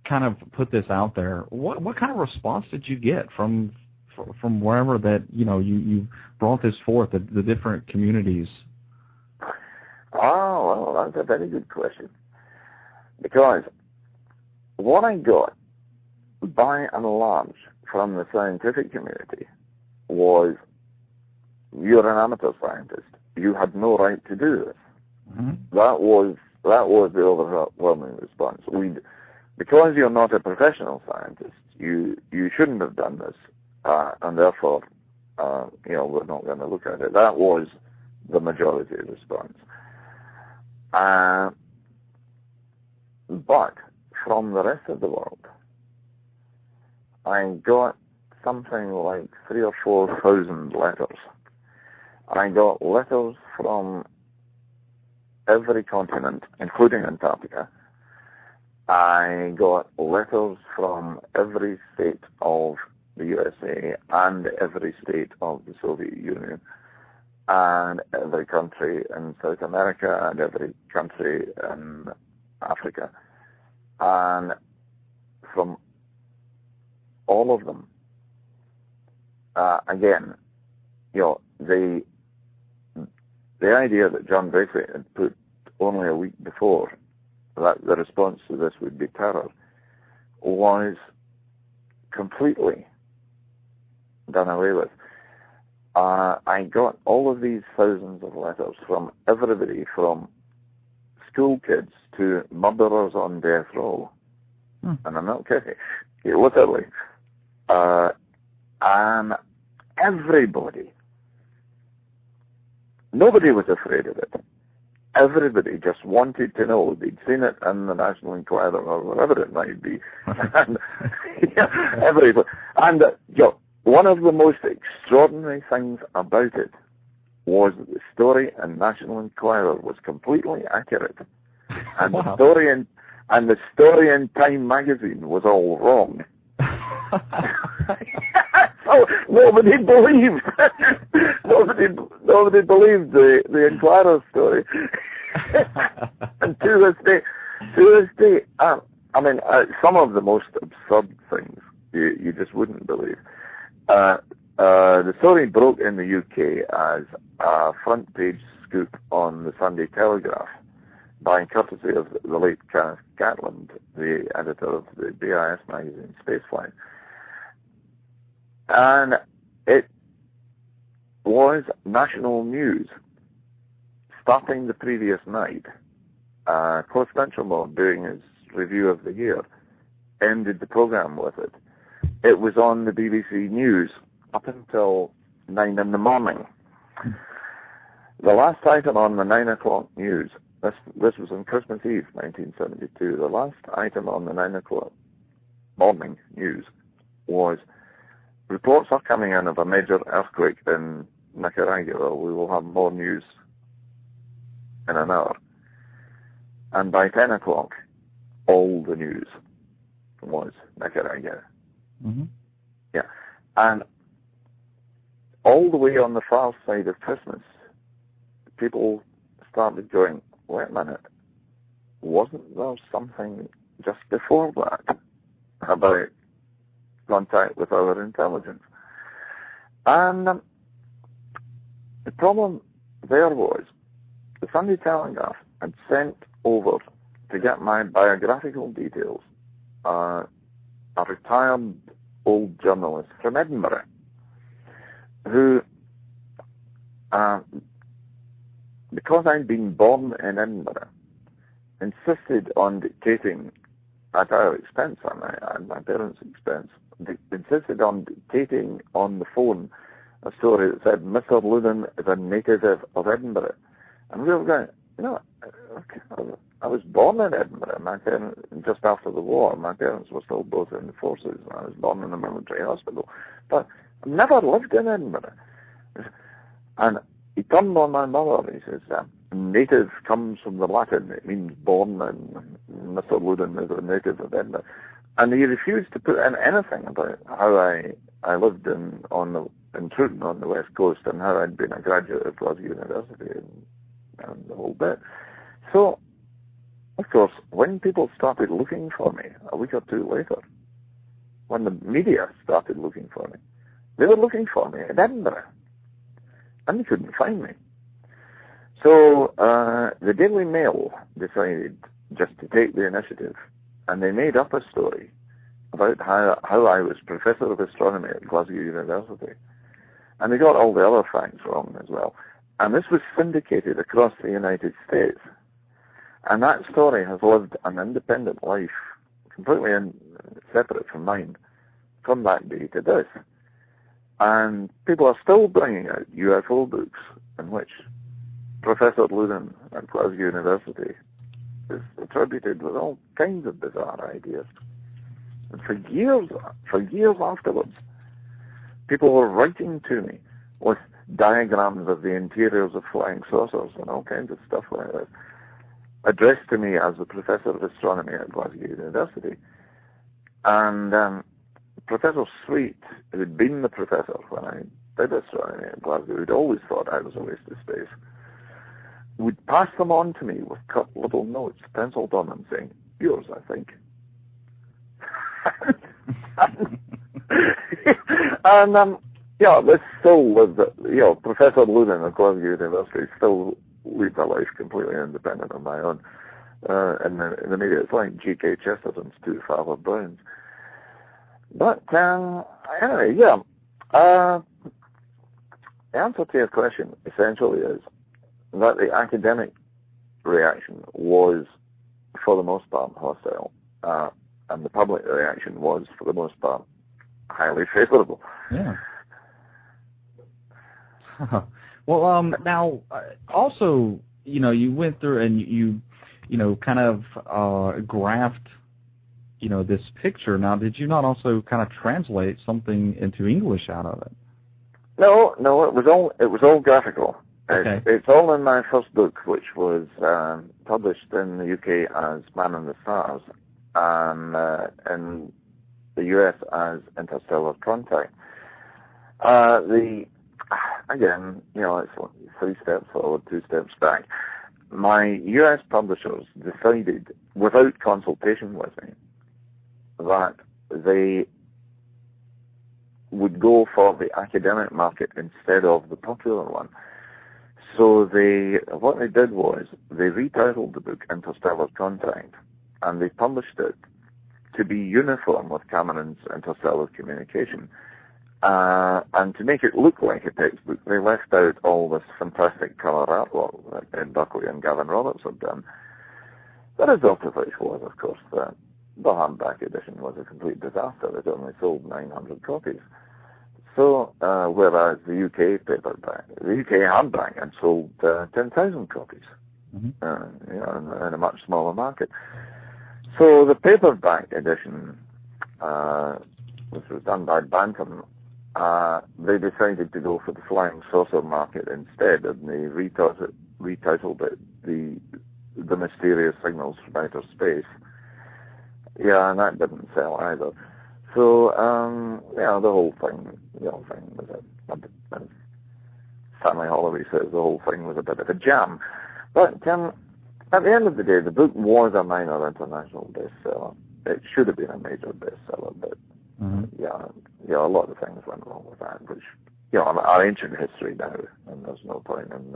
kind of put this out there, what kind of response did you get from wherever that, you brought this forth, the different communities? Oh, well, that's a very good question. Because what I got, by and large, from the scientific community was, you're an amateur scientist. You had no right to do this. Mm-hmm. That was the overwhelming response. Because you're not a professional scientist, you shouldn't have done this, and therefore, we're not going to look at it. That was the majority response. But from the rest of the world, I got something like 3,000 or 4,000 letters. I got letters from every continent, including Antarctica. I got letters from every state of the USA and every state of the Soviet Union, and every country in South America and every country in Africa. And from all of them, again, the idea that John Braithwaite had put only a week before, that the response to this would be terror, was completely done away with. I got all of these thousands of letters from everybody, from school kids to murderers on death row. And I'm not kidding, literally. And everybody, nobody was afraid of it. Everybody just wanted to know. They'd seen it in the National Enquirer or wherever it might be. And, everybody. And, one of the most extraordinary things about it was that the story in National Enquirer was completely accurate. And the story in Time magazine was all wrong. So nobody believed. nobody believed the Inquirer story. And to this day, some of the most absurd things you just wouldn't believe. The story broke in the UK as a front page scoop on the Sunday Telegraph by courtesy of the late Kenneth Gatland, the editor of the BIS magazine Spaceflight. And it was national news. Starting the previous night, Cliff Benchimore, doing his review of the year, ended the program with it. It was on the BBC News up until 9 in the morning. The last item on the 9 o'clock news, this was on Christmas Eve, 1972, the last item on the 9 o'clock morning news was, reports are coming in of a major earthquake in Nicaragua. We will have more news in an hour. And by 10 o'clock, all the news was Nicaragua. Mm-hmm. Yeah. And all the way on the far side of Christmas, people started going, wait a minute, wasn't there something just before that about contact with our intelligence? And the problem there was, the Sunday Telegraph had sent over to get my biographical details a retired old journalist from Edinburgh who, because I'd been born in Edinburgh, insisted on dictating at our expense and my parents' expense, insisted on dictating on the phone a story that said Mr. Loudon is a native of Edinburgh. And we were going, I was born in Edinburgh. My parents, just after the war, my parents were still both in the forces. I was born in a military hospital. But I never lived in Edinburgh. And he turned on my mother and he says, native comes from the Latin. It means born, and Mr. Loudon is a native of Edinburgh. And he refused to put in anything about how I lived in Truton on the west coast and how I'd been a graduate of Glasgow University and the whole bit. So, of course, when people started looking for me a week or two later, when the media started looking for me, they were looking for me in Edinburgh, and they couldn't find me. So the Daily Mail decided just to take the initiative, and they made up a story about how I was Professor of Astronomy at Glasgow University. And they got all the other facts wrong as well. And this was syndicated across the United States. And that story has lived an independent life, completely separate from mine, from that day to this. And people are still bringing out UFO books in which Professor Loudon at Glasgow University is attributed with all kinds of bizarre ideas. And for years afterwards, people were writing to me with diagrams of the interiors of flying saucers and all kinds of stuff like that, addressed to me as the Professor of Astronomy at Glasgow University. And Professor Sweet, who had been the professor when I did astronomy at Glasgow, who'd always thought I was a waste of space, would pass them on to me with cut little notes penciled on them saying, yours, I think. And this still was, Professor Loudon at Glasgow University still leads a life completely independent of my own. In the media, it's like G.K. Chesterton's two Father Browns. But anyway, the answer to your question essentially is that the academic reaction was, for the most part, hostile, and the public reaction was, for the most part, highly favorable. Yeah. Well, now, also, you went through and you kind of graphed, this picture. Now, did you not also kind of translate something into English out of it? No, it was all graphical. Okay. It's all in my first book, which was published in the UK as Man in the Stars, and the U.S. as interstellar contact. Again, it's 3 steps forward, 2 steps back. My U.S. publishers decided, without consultation with me, that they would go for the academic market instead of the popular one. So what they did was they retitled the book Interstellar Contact, and they published it to be uniform with Cameron's Interstellar Communication. And to make it look like a textbook, they left out all this fantastic colour artwork that Ed Buckley and Gavin Roberts have done. The result of which was, of course, that the hardback edition was a complete disaster. It only sold 900 copies. So, whereas the UK hardback had sold 10,000 copies, in a much smaller market. So the paperback edition, which was done by Bantam, they decided to go for the flying saucer market instead, and they retitled it the Mysterious Signals from Outer Space. Yeah, and that didn't sell either. So, the whole thing was as Stanley Holloway says, the whole thing was a bit of a jam. But at the end of the day, the book was a minor international bestseller. It should have been a major bestseller, but a lot of things went wrong with that, which are ancient history now, and there's no point in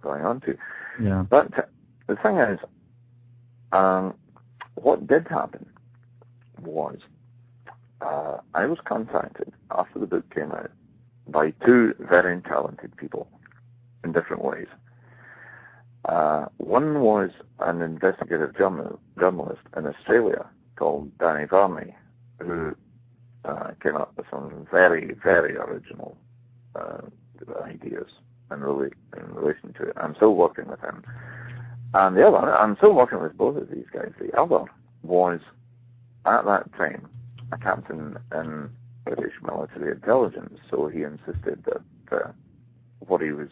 going on to. Yeah. But the thing is, what did happen was I was contacted after the book came out by 2 very talented people in different ways. One was an investigative journalist in Australia called Danny Varney, who came up with some very, very original ideas in relation to it. I'm still working with him. And the other, I'm still working with both of these guys. The other was, at that time, a captain in British military intelligence, so he insisted that what he was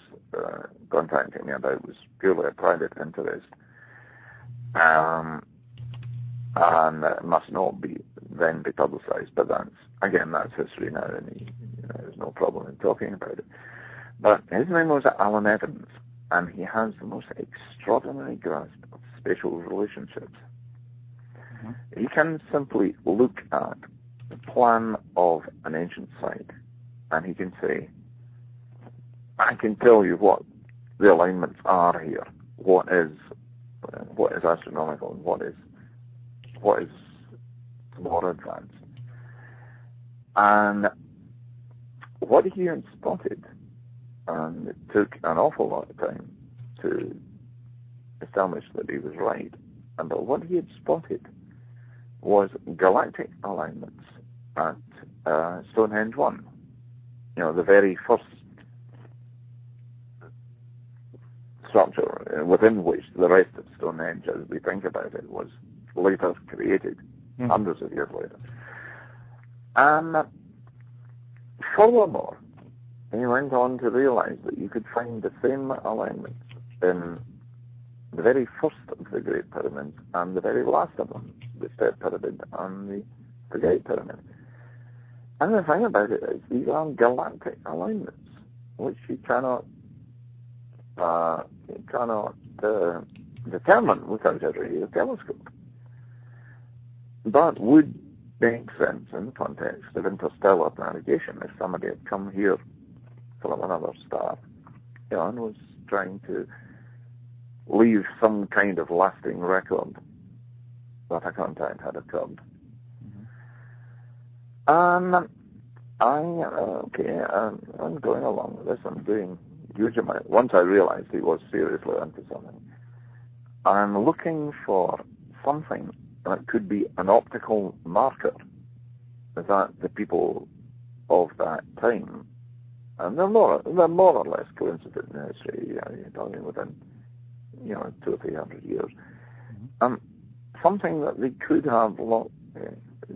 contacting me about was purely a private interest, and it must not be publicized. But that's history now, and there's no problem in talking about it. But his name was Alan Evans, and he has the most extraordinary grasp of spatial relationships. He can simply look at the plan of an ancient site, and he can say, I can tell you what the alignments are here, what is astronomical, and what is more advanced. And what he had spotted, and it took an awful lot of time to establish that he was right, but what he had spotted was galactic alignments at Stonehenge 1. The very first structure within which the rest of Stonehenge, as we think about it, was later created, hundreds of years later. And furthermore, he went on to realize that you could find the same alignments in the very first of the Great Pyramids and the very last of them, the Step Pyramid and the Great Pyramid. And the thing about it is, these are galactic alignments, which you cannot determine without a radio telescope, but would make sense in the context of interstellar navigation if somebody had come here from another star, and was trying to leave some kind of lasting record that a contact had occurred. I'm going along with this. I'm doing huge amount. Once I realized he was seriously onto something, I'm looking for something that could be an optical marker that the people of that time, and they're more or less coincident in history, you're talking within 200 or 300 years, something that they could have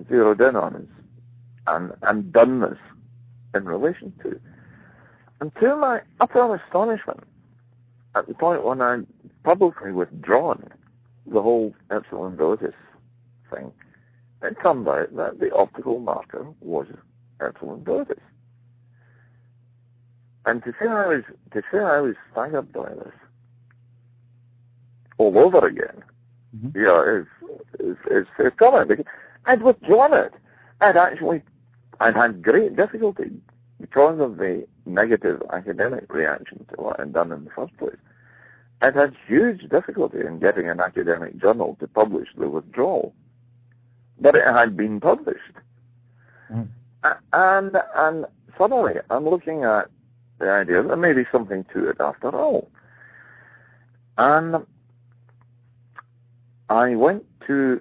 zeroed in on and done this in relation to. And to my utter astonishment, at the point when I publicly withdrawn the whole Epsilon Bootis thing, it turned out that the optical marker was Epsilon Bootis. And to say I was staggered by this all over again, it's common, because I'd withdrawn it. I'd had great difficulty because of the negative academic reaction to what I'd done in the first place. I'd had huge difficulty in getting an academic journal to publish the withdrawal, but it had been published. And suddenly I'm looking at the idea that there may be something to it after all. And I went to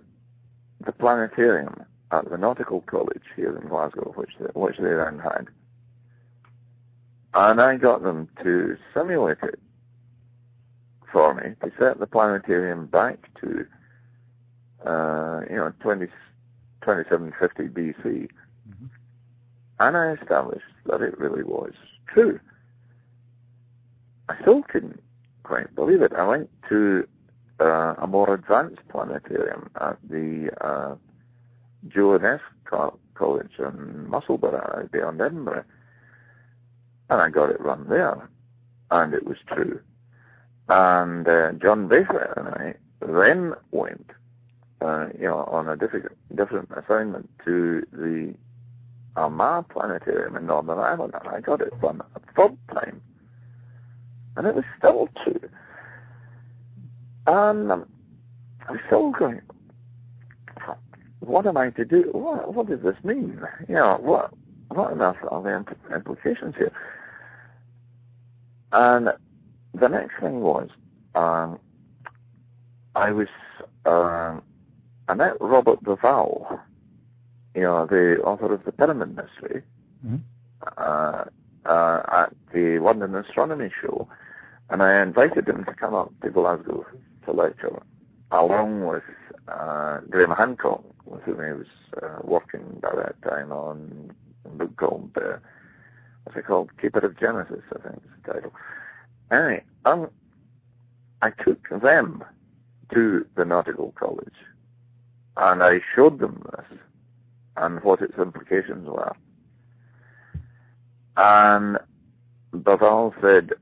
the planetarium at the Nautical College here in Glasgow, which they then had, and I got them to simulate it for me, to set the planetarium back to 2750 BC, and I established that it really was true. I still couldn't quite believe it. I went to a more advanced planetarium at the Joe College in Musselburgh, beyond Edinburgh, and I got it run there, and it was true. And John Baker and I then went, on a different assignment to the Armagh Planetarium in Northern Ireland, and I got it run a third time, and it was still true. And I'm still going, what am I to do? What does this mean? What on earth are the implications here? And the next thing was, I met Robert Duval, the author of the Pyramid Mystery, at the London Astronomy Show, and I invited him to come up to Glasgow to lecture, along with Graham Hancock, with whom he was working by that time on a book called, what's it called? Keeper of Genesis, I think is the title. Anyway, I took them to the Nautical College, and I showed them this, and what its implications were. And Duval said,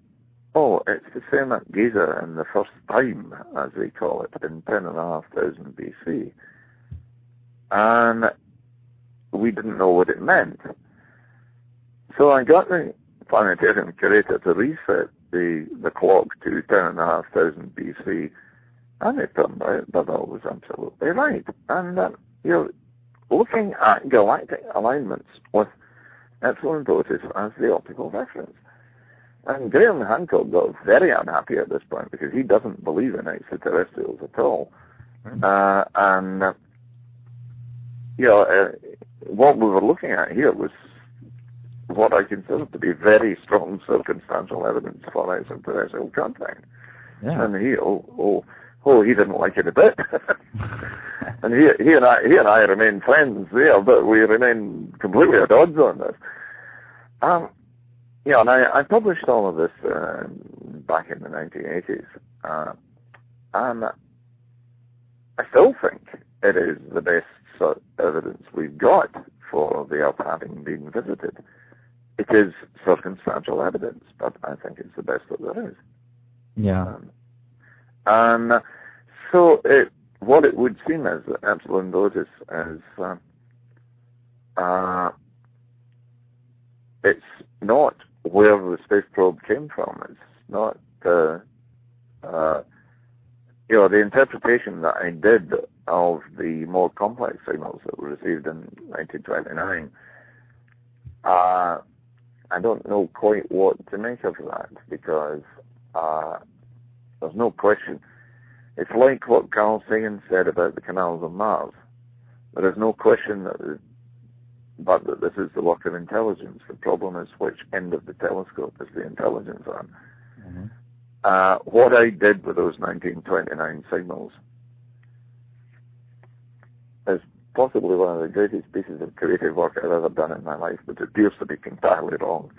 oh, it's the same at Giza in the first time, as they call it, in 10,500 BC. And we didn't know what it meant. So I got the planetarium curator to reset the clock to 10,500 BC, and it turned out Duval was absolutely right. And you're looking at galactic alignments with Epsilon Bootis as the optical reference. And Graham Hancock got very unhappy at this point because he doesn't believe in extraterrestrials at all. What we were looking at here was what I consider to be very strong circumstantial evidence for extraterrestrial contact. Yeah. And he didn't like it a bit. And he and I remain friends there, but we remain completely at odds on this. And I published all of this back in the 1980s, and I still think it is the best evidence we've got for the Earth having been visited. It is circumstantial evidence, but I think it's the best that there is. Yeah. And so what it would seem is that Epsilon Bootis is it's not where the space probe came from. It's not the interpretation that I did of the more complex signals that were received in 1929. I don't know quite what to make of that, because there's no question. It's like what Carl Sagan said about the canals of Mars. There is no question that this is the work of intelligence. The problem is which end of the telescope is the intelligence on. Mm-hmm. What I did with those 1929 signals is possibly one of the greatest pieces of creative work I've ever done in my life, but it appears to be entirely wrong.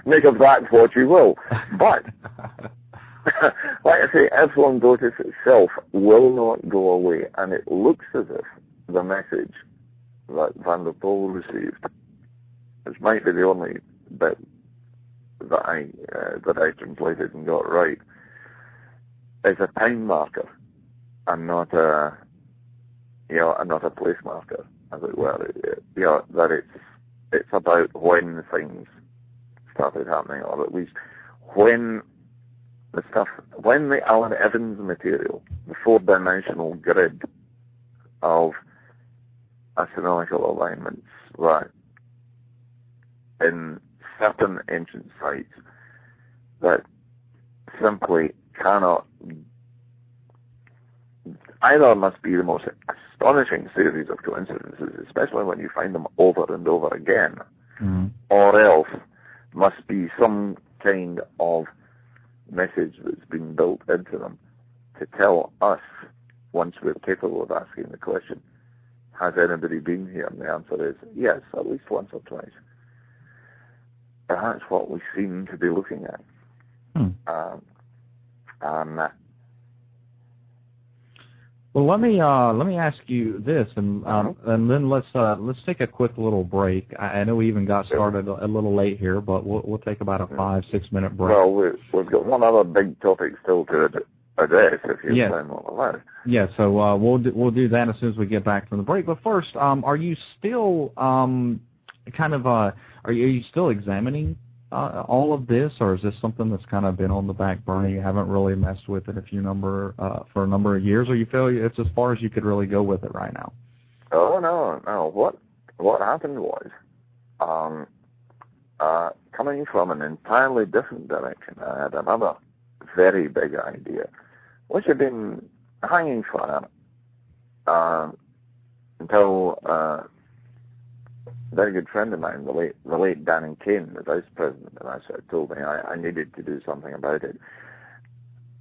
Make of that what you will. But like I say, Epsilon Bootis itself will not go away, and it looks as if the message that Van der Poel received, which might be the only bit that I translated and got right, is a time marker and not a place marker, as it were. That it's about when things started happening, or at least when the Alan Evans material, the four-dimensional grid of astronomical alignments that in certain ancient sites that simply cannot, either must be the most astonishing series of coincidences, especially when you find them over and over again, or else must be some kind of message that's been built into them to tell us, once we're capable of asking the question, has anybody been here? And the answer is yes, at least once or twice. And that's what we seem to be looking at. Well, let me ask you this, and then let's take a quick little break. I know we even got started a little late here, but we'll take about a 5-6 minute break. Well, we've got one other big topic still to address, if you plan all allowed. Yeah, so we'll do that as soon as we get back from the break. But first, are you still are you still examining all of this, or is this something that's kind of been on the back burner? You haven't really messed with it for a number of years, or you feel it's as far as you could really go with it right now? Oh no. What happened was, coming from an entirely different direction, I had another very big idea, which had been hanging fire until a very good friend of mine, the late Danny Kane, the vice president, and I sort of told me I needed to do something about it.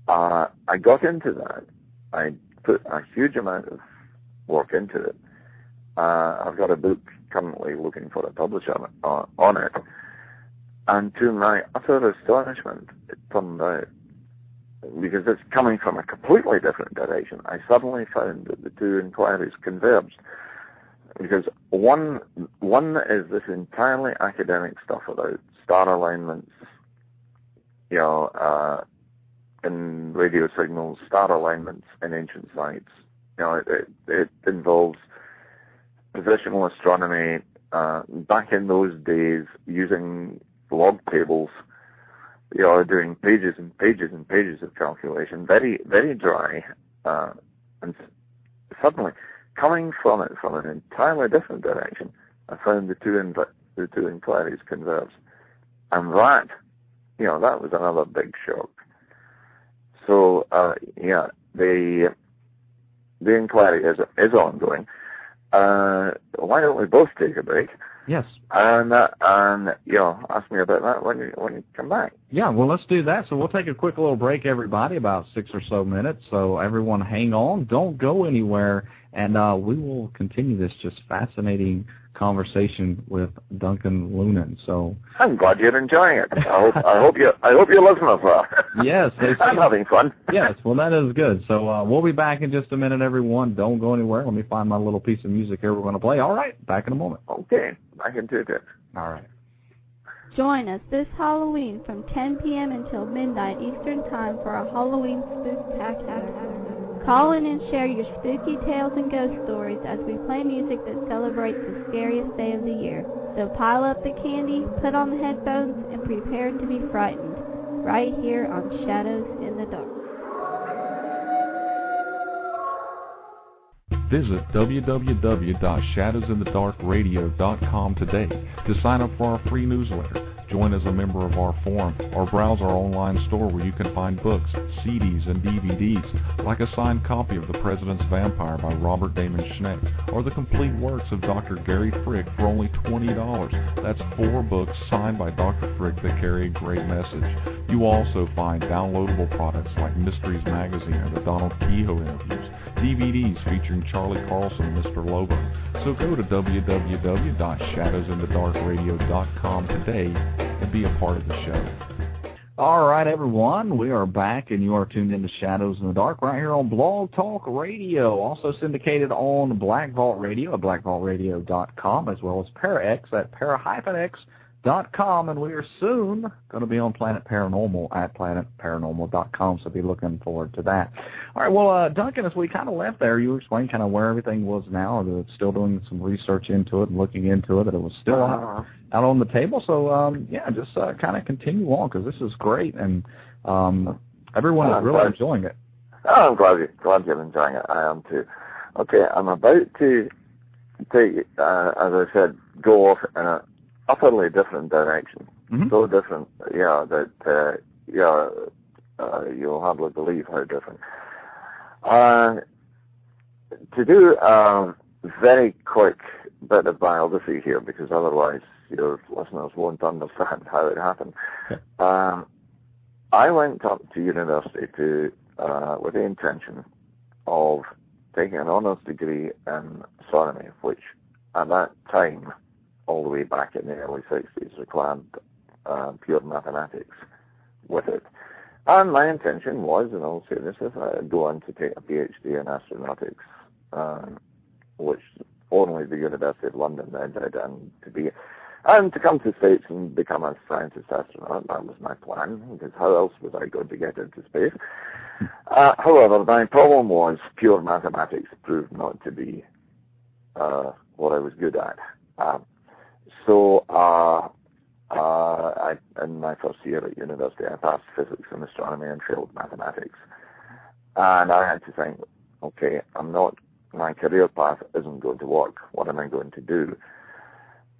I got into that. I put a huge amount of work into it. I've got a book currently looking for a publisher on it. And to my utter astonishment, it turned out, because it's coming from a completely different direction, I suddenly found that the two inquiries converged. Because one is this entirely academic stuff about star alignments, in radio signals, star alignments in ancient sites. It involves positional astronomy, back in those days using log tables, doing pages and pages and pages of calculation, very, very dry, and suddenly, coming from it from an entirely different direction, I found the two inquiries converge, and that was another big shock. So the inquiry is ongoing. Why don't we both take a break? Yes. And ask me about that when you come back. Yeah, well, let's do that. So we'll take a quick little break, everybody, about 6 or so minutes. So everyone hang on. Don't go anywhere. And we will continue this just fascinating conversation with Duncan Lunan. So I'm glad you're enjoying it. I hope your listeners are. Yes, I'm having fun. Yes, well, that is good. So we'll be back in just a minute, everyone. Don't go anywhere. Let me find my little piece of music here we're going to play. All right, back in a moment. Okay, back into it. All right. Join us this Halloween from 10 p.m. until midnight Eastern Time for a Halloween spooktacular. Call in and share your spooky tales and ghost stories as we play music that celebrates the scariest day of the year. So pile up the candy, put on the headphones, and prepare to be frightened. Right here on Shadows in the Dark. Visit www.shadowsinthedarkradio.com today to sign up for our free newsletter. Join as a member of our forum or browse our online store where you can find books, CDs, and DVDs, like a signed copy of The President's Vampire by Robert Damon Schneck, or the complete works of Dr. Gary Frick for only $20. That's 4 books signed by Dr. Frick that carry a great message. You will also find downloadable products like Mysteries Magazine and the Donald Kehoe interviews, DVDs featuring Charlie Carlson and Mr. Lobo. So go to www.shadowsinthedarkradio.com today and be a part of the show. All right, everyone, we are back, and you are tuned into Shadows in the Dark right here on Blog Talk Radio, also syndicated on Black Vault Radio at blackvaultradio.com, as well as ParaX at para-x.com, and we are soon going to be on Planet Paranormal at planetparanormal.com, so be looking forward to that. All right, well, Duncan, as we kind of left there, you explained kind of where everything was now, that it's still doing some research into it and looking into it, that it was still out on the table. So, just kind of continue on, because this is great, and everyone is really enjoying it. Oh, I'm glad you're enjoying it. I am too. Okay, I'm about to take, as I said, go off in a utterly different direction. Mm-hmm. So different, that you'll hardly believe how different. To do a very quick bit of biography here, because otherwise your listeners won't understand how it happened. Okay. I went up to university with the intention of taking an honours degree in astronomy, which at that time, all the way back in the early 60s, required pure mathematics with it. And my intention was, in all seriousness, I'd go on to take a PhD in astronautics, which only the University of London then did, and to come to the States and become a scientist astronaut. That was my plan, because how else was I going to get into space? However, my problem was pure mathematics proved not to be what I was good at. In my first year at university, I passed physics and astronomy and failed mathematics. And I had to think, okay, my career path isn't going to work. What am I going to do?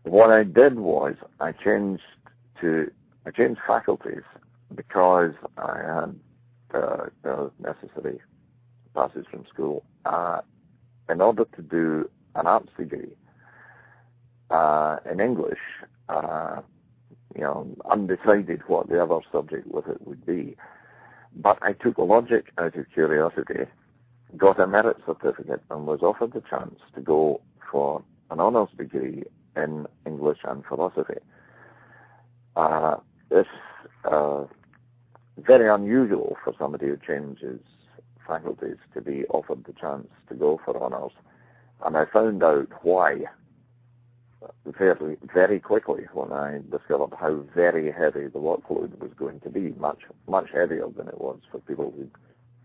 What I did was I changed faculties, because I had necessary passes from school in order to do an arts degree in English. Undecided what the other subject with it would be, but I took logic out of curiosity, got a merit certificate, and was offered the chance to go for an honours degree in English and philosophy. It's very unusual for somebody who changes faculties to be offered the chance to go for honours, and I found out why very, very quickly when I discovered how very heavy the workload was going to be, much, much heavier than it was for people who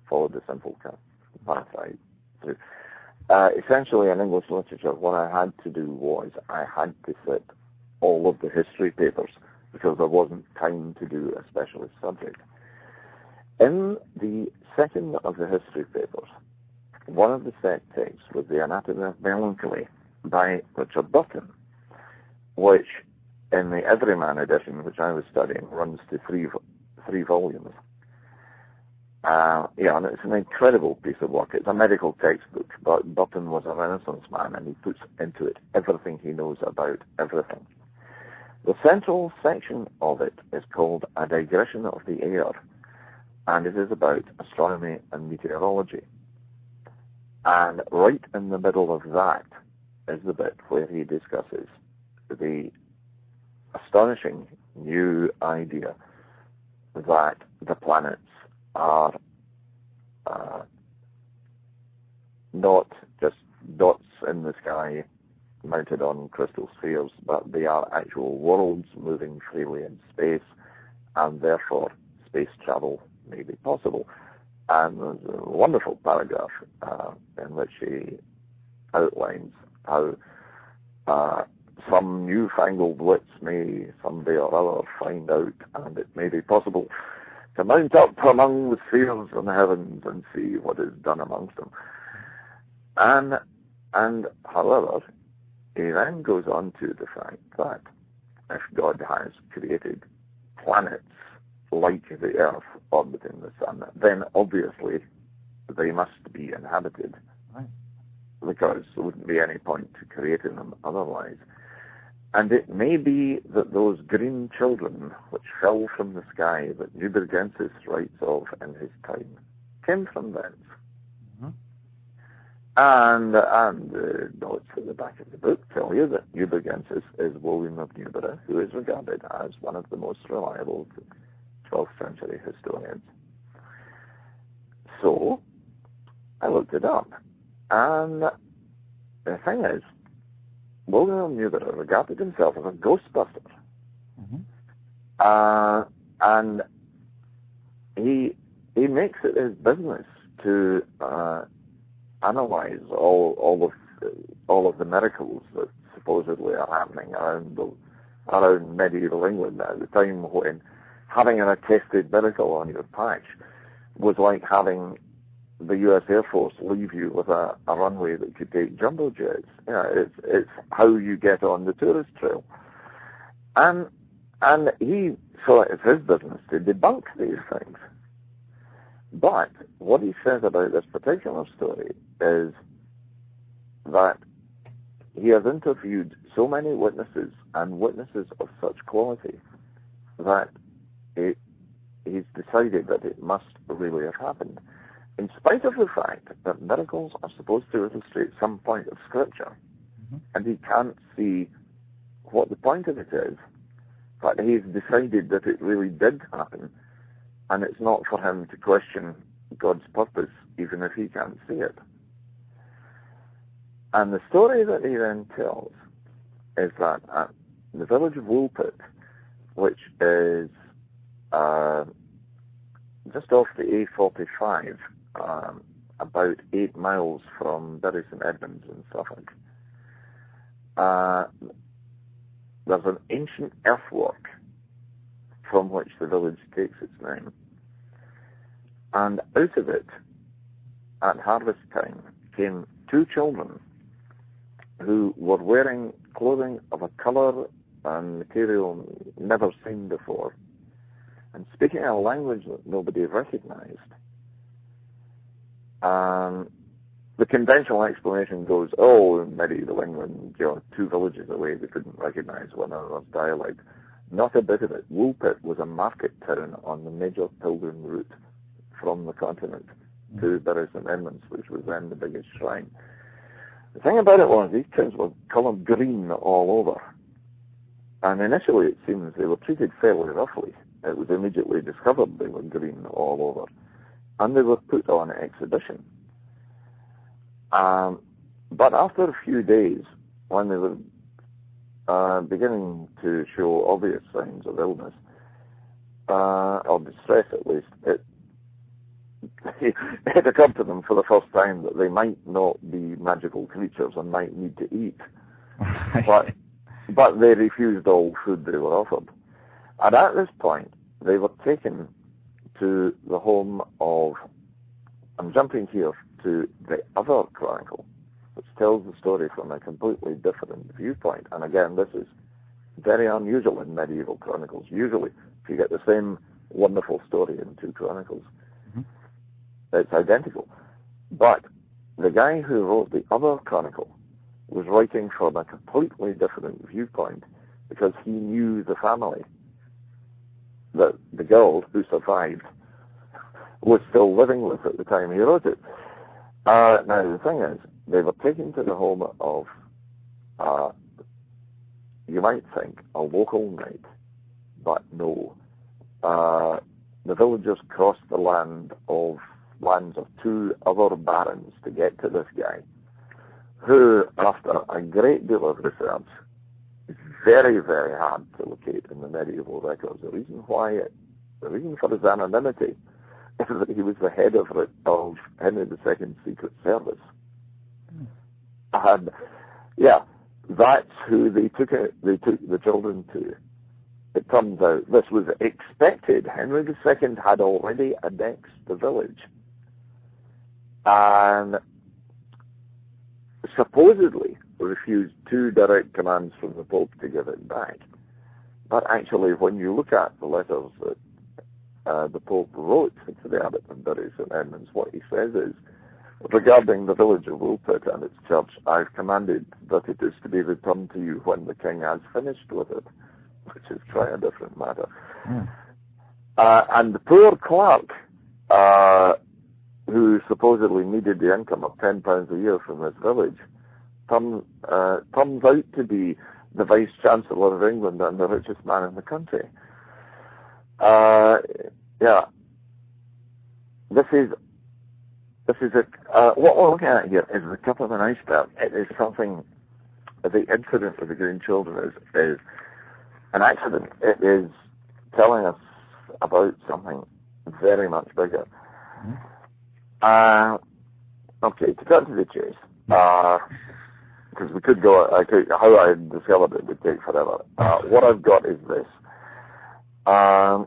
followed the simple path I through. Essentially, in English literature, what I had to do was I had to sit all of the history papers, because there wasn't time to do a specialist subject. In the second of the history papers, one of the set texts was The Anatomy of Melancholy by Richard Burton, which in the Everyman edition, which I was studying, runs to three volumes. And it's an incredible piece of work. It's a medical textbook, but Burton was a Renaissance man, and he puts into it everything he knows about everything. The central section of it is called A Digression of the Air, and it is about astronomy and meteorology. And right in the middle of that is the bit where he discusses the astonishing new idea that the planets are not just dots in the sky mounted on crystal spheres, but they are actual worlds moving freely in space, and therefore space travel may be possible. And there's a wonderful paragraph in which he outlines how some newfangled wits may someday or other find out, and it may be possible to mount up among the spheres in the heavens and see what is done amongst them. And however, he then goes on to the fact that if God has created planets like the Earth orbiting the Sun, then obviously they must be inhabited, right? Because there wouldn't be any point to creating them otherwise. And it may be that those green children which fell from the sky that Neubergensis writes of in his time came from thence. Mm-hmm. And the notes at the back of the book tell you that Neubergensis is William of Newbury, who is regarded as one of the most reliable 12th century historians. So I looked it up. And the thing is, William Newbery regarded himself as a ghostbuster. And he makes it his business to analyze all of the miracles that supposedly are happening around medieval England at the time, when having an attested miracle on your patch was like having the U.S. Air Force leave you with a runway that could take jumbo jets. It's how you get on the tourist trail. And so it's his business to debunk these things. But what he says about this particular story is that he has interviewed so many witnesses, and witnesses of such quality, that he's decided that it must really have happened, in spite of the fact that miracles are supposed to illustrate some point of Scripture, and he can't see what the point of it is. But he's decided that it really did happen, and it's not for him to question God's purpose, even if he can't see it. And the story that he then tells is that at the village of Woolpit, which is just off the A45, about 8 miles from Bury St Edmunds in Suffolk, there's an ancient earthwork from which the village takes its name. And out of it, at harvest time, came 2 children who were wearing clothing of a colour and material never seen before, and speaking a language that nobody recognized. The conventional explanation goes, in medieval England, 2 villages away, they couldn't recognize one another's dialect. Not a bit of it. Woolpit was a market town on the major pilgrim route from the continent to Bury St Edmunds, which was then the biggest shrine. The thing about it was, these kids were coloured green all over. And initially, it seems they were treated fairly roughly. It was immediately discovered they were green all over. And they were put on exhibition. But after a few days, when they were beginning to show obvious signs of illness, or distress at least, it occurred to them for the first time that they might not be magical creatures and might need to eat. But they refused all food they were offered. And at this point, they were taken to the home of, I'm jumping here to the other chronicle, which tells the story from a completely different viewpoint. And again, this is very unusual in medieval chronicles. Usually, if you get the same wonderful story in 2 chronicles, it's identical. But the guy who wrote the other chronicle was writing from a completely different viewpoint, because he knew the family that the girl who survived was still living with at the time he wrote it. Now, the thing is, they were taken to the home of, you might think, a local knight, but no. The villagers crossed the lands of 2 other barons to get to this guy, who, after a great deal of research, is very, very hard to locate in the medieval records. The reason for his anonymity is that he was the head of Henry II's Secret Service. And that's who they took the children to. It turns out this was expected. Henry II had already annexed the village, and supposedly refused 2 direct commands from the Pope to give it back. But actually, when you look at the letters that the Pope wrote to the abbot of Bury St Edmunds, what he says is, regarding the village of Woolpit and its church, I've commanded that it is to be returned to you when the king has finished with it, which is quite a different matter. And the poor clerk, who supposedly needed the income of £10 a year from this village, turns out to be the Vice-Chancellor of England and the richest man in the country. Yeah. This is what we're looking at here is the tip of an iceberg. It is something. The incident with the green children is an accident. It is telling us about something very much bigger. Okay, to cut to the chase, because we could go. How I discovered it would take forever. What I've got is this. I've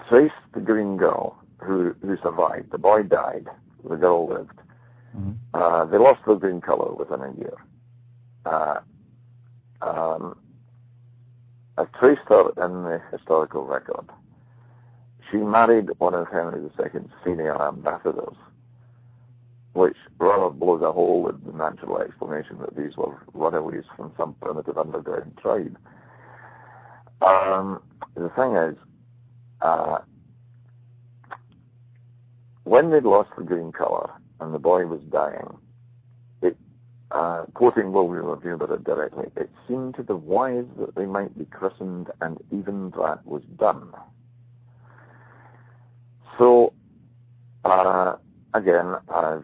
traced the green girl who survived. The boy died. The girl lived. They lost their green color within a year. I've traced her in the historical record. She married one of Henry II's senior ambassadors, which rather blows a hole in the natural explanation that these were runaways from some primitive underground tribe. The thing is, when they'd lost the green color and the boy was dying, quoting William Review directly, it seemed to the wise that they might be christened, and even that was done. So, again, I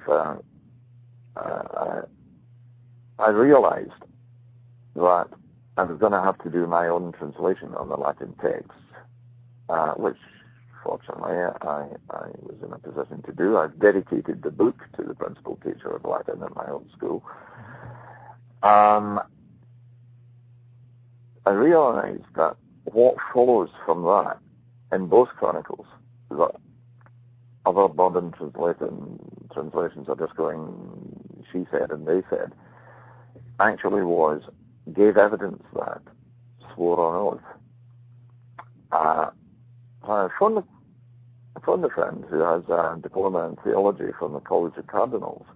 realized that I was going to have to do my own translation on the Latin text, which, fortunately, I was in a position to do. I've dedicated the book to the principal teacher of Latin at my old school. I realized that what follows from that in both chronicles, that other modern translations are just going, she said and they said, actually gave evidence that, swore on oath. I phoned a friend who has a diploma in theology from the College of Cardinals,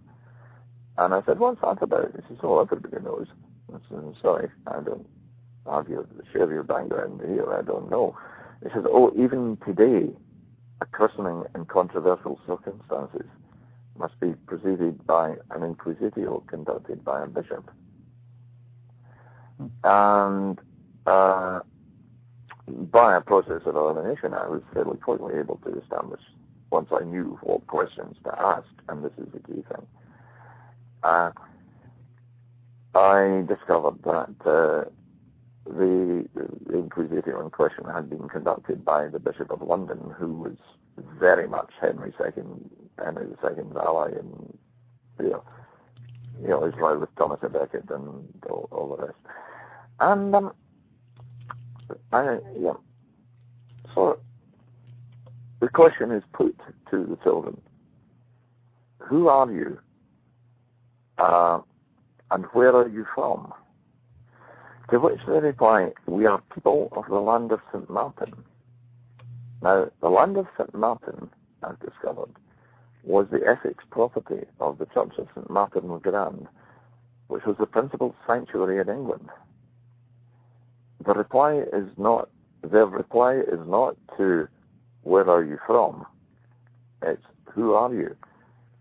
and I said, what's that about? He says, oh, everybody knows. I said, sorry, I don't share your background here, I don't know. He says, oh, even today, a christening in controversial circumstances must be preceded by an inquisitio conducted by a bishop. And by a process of elimination, I was fairly quickly able to establish, once I knew what questions to ask, and this is the key thing, I discovered that the inquisition in question had been conducted by the Bishop of London, who was very much Henry II's ally, and his row with Thomas à Becket and all the rest. And so the question is put to the children: who are you, and where are you from? To which they reply, we are people of the land of St. Martin. Now, the land of St. Martin, I've discovered, was the Essex property of the Church of St. Martin le Grand, which was the principal sanctuary in England. Their reply is not to where are you from, it's who are you.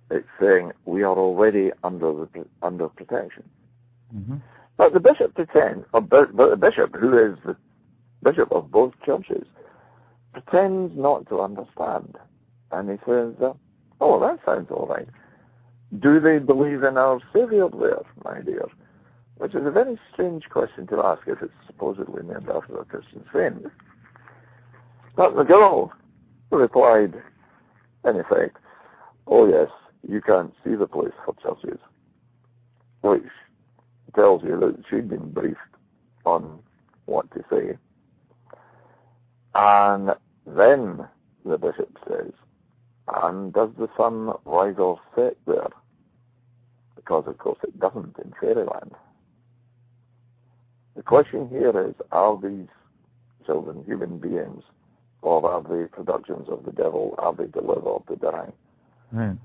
It's saying we are already under protection. Mm-hmm. But the bishop the bishop, who is the bishop of both churches, pretends not to understand. And he says, oh, that sounds all right. Do they believe in our Saviour there, my dear? Which is a very strange question to ask if it's supposedly named after a Christian saint. But the girl replied, in effect, oh yes, you can't see the place for churches, which tells you that she'd been briefed on what to say. And then the bishop says, and does the sun rise or set there? Because, of course, it doesn't in fairyland. The question here is, are these children human beings, or are they productions of the devil? Are they to live or to die? Right.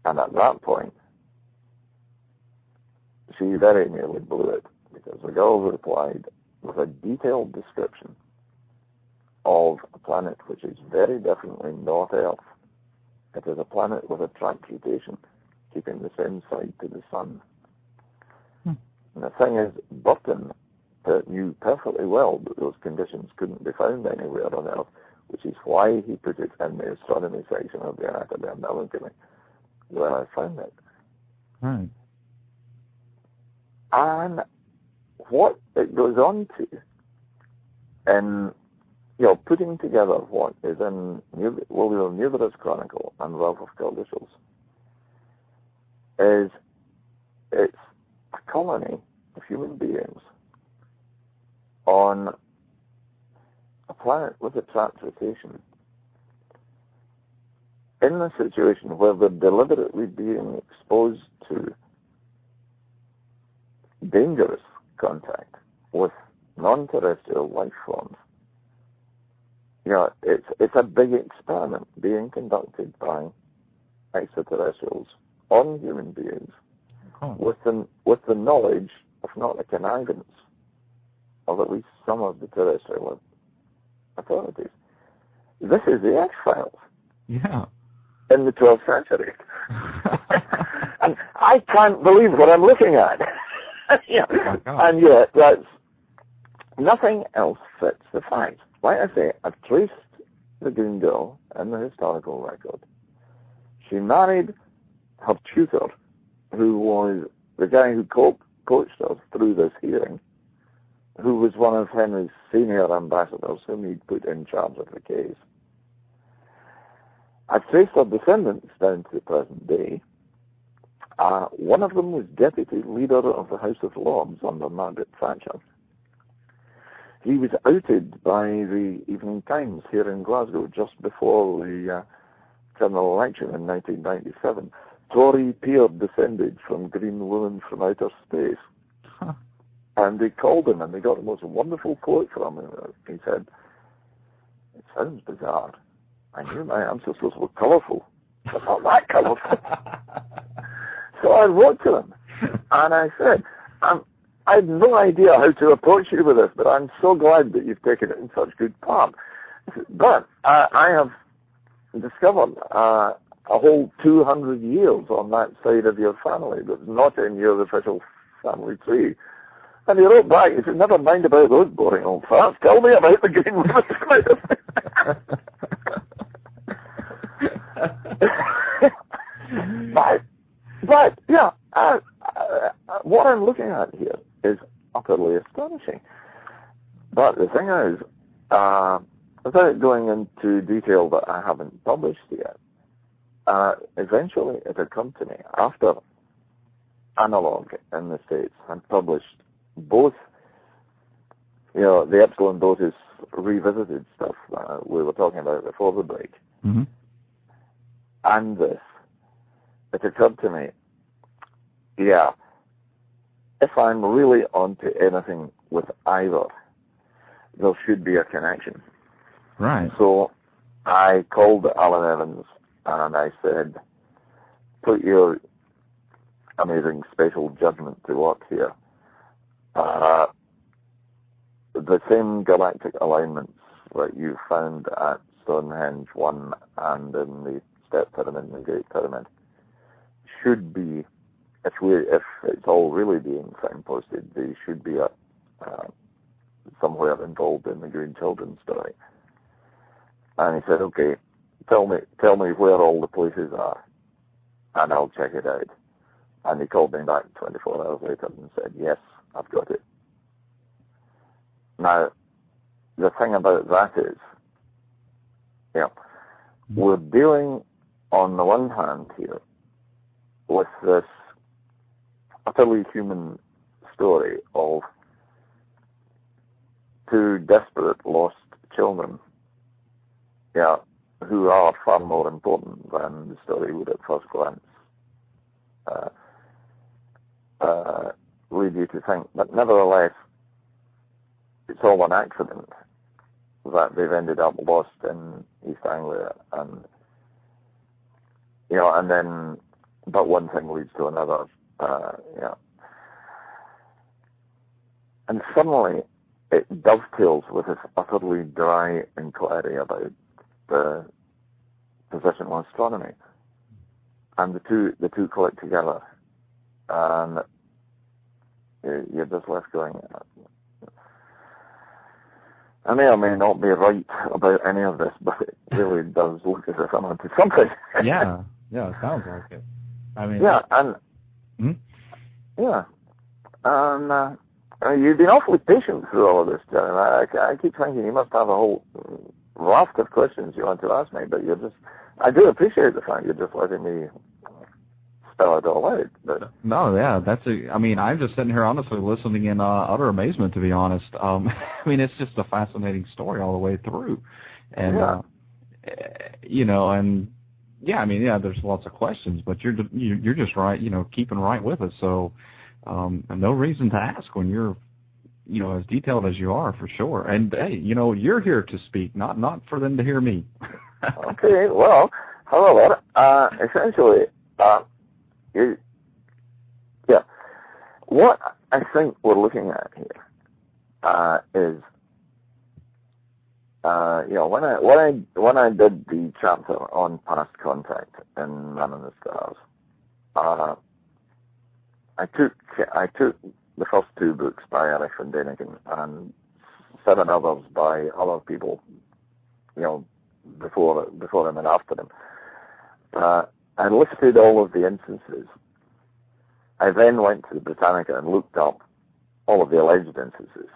And at that point, she very nearly blew it, because the girl replied with a detailed description of a planet which is very definitely not Earth. It is a planet with a track rotation, keeping the same side to the sun. And the thing is, Burton knew perfectly well that those conditions couldn't be found anywhere on Earth, which is why he put it in the astronomy section of the Anatomy of Melancholy, where I found it. Right. And what it goes on to, in putting together what is in William Newbery's Chronicle and Ralph of Caldichel's, is it's a colony of human beings on a planet with a trapped rotation, in a situation where they're deliberately being exposed to dangerous contact with non-terrestrial life forms. It's a big experiment being conducted by extraterrestrials on human beings, with the knowledge, if not the connivance, of at least some of the terrestrial authorities. This is the X-Files. Yeah. In the 12th century. And I can't believe what I'm looking at. And yet, that's nothing else fits the facts. Like I say, I've traced the Green Girl in the historical record. She married her tutor, who was the guy who coached her through this hearing, who was one of Henry's senior ambassadors whom he'd put in charge of the case. I've traced her descendants down to the present day. One of them was deputy leader of the House of Lords under Margaret Thatcher. He was outed by the Evening Times here in Glasgow just before the general election in 1997. Tory peer descended from green woman from outer space. Huh. And they called him and they got the most wonderful quote from him. He said, "It sounds bizarre. I knew my ancestors were colourful, but not that colourful." So I wrote to him and I said, I have no idea how to approach you with this, but I'm so glad that you've taken it in such good part. But I have discovered a whole 200 years on that side of your family that's not in your official family tree. And he wrote back, he said, "Never mind about those boring old facts. Tell me about the green woman." But yeah, what I'm looking at here is utterly astonishing. But the thing is, without going into detail that I haven't published yet, eventually it had come to me after Analog in the States had published both, the Epsilon Bootis revisited stuff we were talking about before the break, mm-hmm. and this. It occurred to me, if I'm really onto anything with either, there should be a connection. Right. So I called Alan Evans and I said, "Put your amazing spatial judgment to work here. The same galactic alignments that you found at Stonehenge 1 and in the Step Pyramid and the Great Pyramid should be, if it's all really being signposted, they should be somewhere involved in the Green Children story." And he said, "Okay, tell me where all the places are, and I'll check it out." And he called me back 24 hours later and said, "Yes, I've got it." Now, the thing about that is, we're dealing, on the one hand here, with this utterly human story of two desperate lost children, who are far more important than the story would at first glance lead you to think. But nevertheless, it's all an accident that they've ended up lost in East Anglia, and and then, but one thing leads to another, and suddenly it dovetails with this utterly dry inquiry about the positional astronomy, and the two collect together, and you're just left going, I may or may not be right about any of this, but it really does look as if I'm onto something. Yeah, it sounds like it. I mean, yeah, and you've been awfully patient through all of this, John. I keep thinking you must have a whole raft of questions you want to ask me, but I do appreciate the fact you're just letting me spell it all out. But no, yeah, I'm just sitting here honestly listening in utter amazement, to be honest. I mean, it's just a fascinating story all the way through, and there's lots of questions, but you're just right, keeping right with it. So, no reason to ask when you're, as detailed as you are, for sure. And hey, you're here to speak, not for them to hear me. Okay, well, however, essentially, what I think we're looking at here is, when I did the chapter on past contact in Man in the Stars, I took the first two books by Erich and Däniken and 7 others by other people, before him and after him. I listed all of the instances. I then went to the Britannica and looked up all of the alleged instances.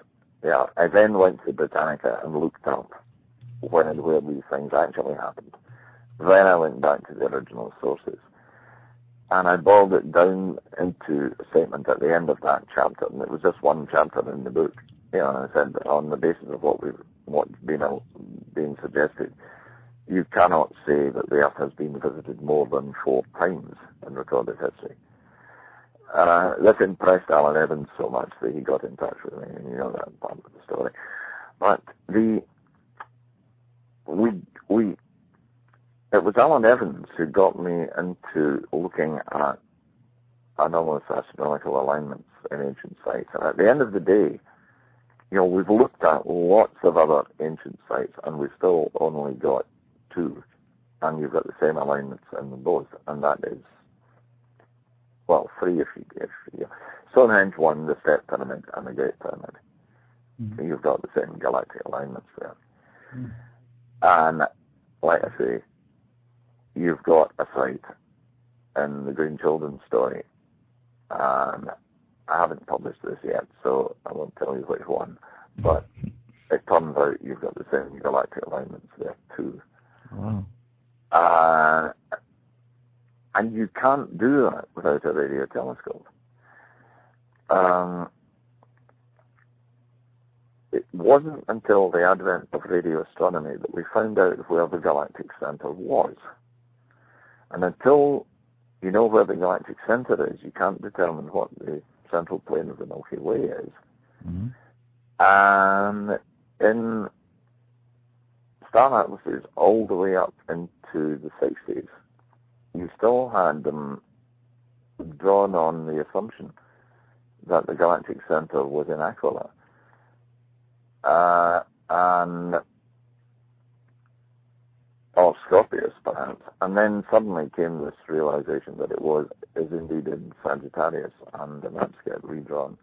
Yeah, I then went to the Britannica and looked up when and where these things actually happened. Then I went back to the original sources. And I boiled it down into a statement at the end of that chapter, and it was just one chapter in the book. And I said that on the basis of what's being suggested, you cannot say that the Earth has been visited more than 4 times in recorded history. This impressed Alan Evans so much that he got in touch with me, and you know that part of the story. But it was Alan Evans who got me into looking at anomalous astronomical alignments in ancient sites. And at the end of the day, we've looked at lots of other ancient sites, and we've still only got 2, and you've got the same alignments in them both, and that is, 3 if you Stonehenge 1, the Step Pyramid, and the Great Pyramid. Mm-hmm. You've got the same galactic alignments there. Mm-hmm. And, like I say, you've got a site in the Green Children's story, and I haven't published this yet, so I won't tell you which one, but it turns out you've got the same galactic alignments there too. Wow. And you can't do that without a radio telescope. It wasn't until the advent of radio astronomy that we found out where the galactic center was. And until you know where the galactic center is, you can't determine what the central plane of the Milky Way is. Mm-hmm. And in star atlases all the way up into the 60s, you still had them drawn on the assumption that the galactic center was in Aquila. Or Scorpius, perhaps. And then suddenly came this realization that is indeed in Sagittarius, and the maps get redrawn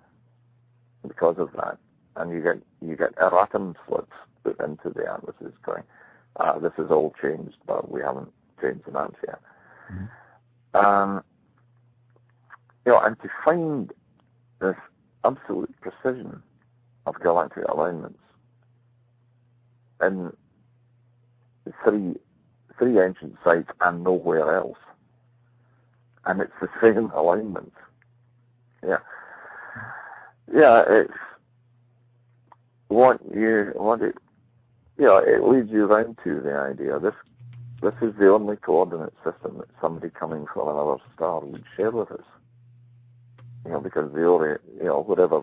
because of that. And you get erratum slips put into the atlases going, this is all changed, but we haven't changed the maps yet. Mm-hmm. And to find this absolute precision of galactic alignments in 3 ancient sites and nowhere else, and it's the same alignment. It's it leads you round to the idea this is the only coordinate system that somebody coming from another star would share with us. Because whatever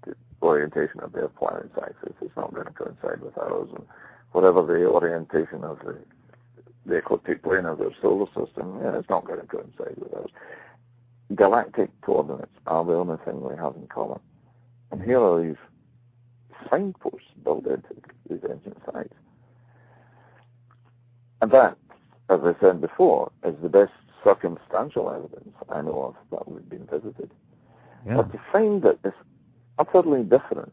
the orientation of their planet's axis is not going to coincide with ours, and whatever the orientation of the ecliptic plane of their solar system, it's not going to coincide with ours. Galactic coordinates are the only thing we have in common. And here are these signposts built into these ancient sites. And that, as I said before, is the best circumstantial evidence I know of that we've been visited. Yeah. But to find that it's utterly different,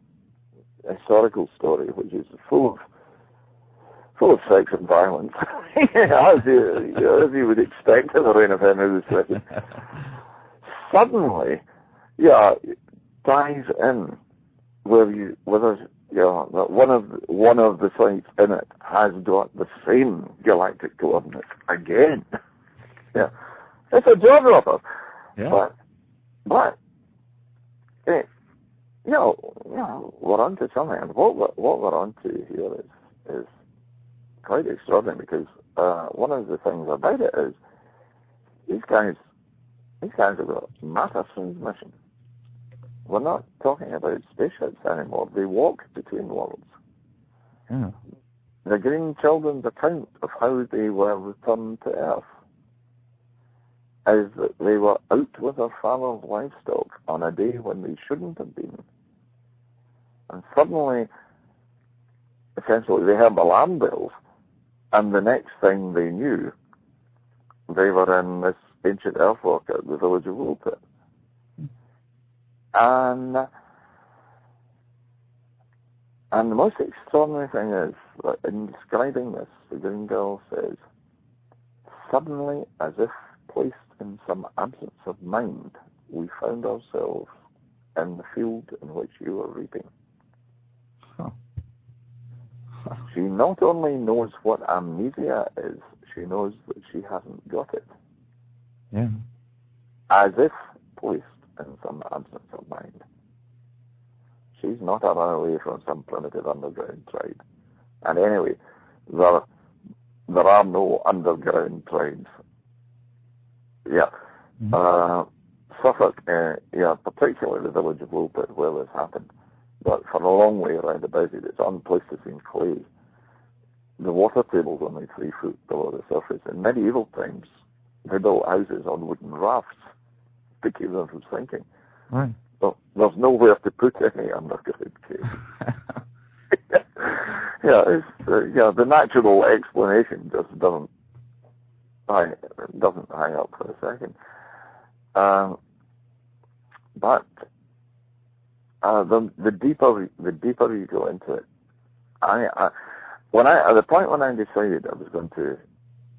historical story, which is full of sex and violence, as you would expect in the reign of Henry II. Suddenly, ties in where one of the sites in it has got the same galactic coordinates again. Yeah, it's a jaw dropper. Yeah. But we're onto something, and what we're onto here is quite extraordinary, because one of the things about it is these guys have got matter transmission. We're not talking about spaceships anymore. They walk between worlds. Yeah. The green children's account of how they were returned to Earth is that they were out with their father's livestock on a day when they shouldn't have been. And suddenly, essentially, they heard alarm bells, and the next thing they knew, they were in this ancient earthwork at the village of Woolpit. And the most extraordinary thing is that in describing this, the green girl says, suddenly, as if placed in some absence of mind, we found ourselves in the field in which you were reaping. Huh. She not only knows what amnesia is, she knows that she hasn't got it. Yeah. As if placed in some absence of mind. She's not a runaway from some primitive underground tribe. And anyway, there are no underground tribes. Yeah. Mm-hmm. Suffolk, particularly the village of Woolpit where this happened, but for a long way around about it, it's on Pleistocene clay. The water table's only 3 feet below the surface. In medieval times, they built houses on wooden rafts to keep them from sinking. Right. Well, there's nowhere to put any underground cave. The natural explanation just doesn't hang up for a second. But the deeper you go into it, at the point when I decided I was going to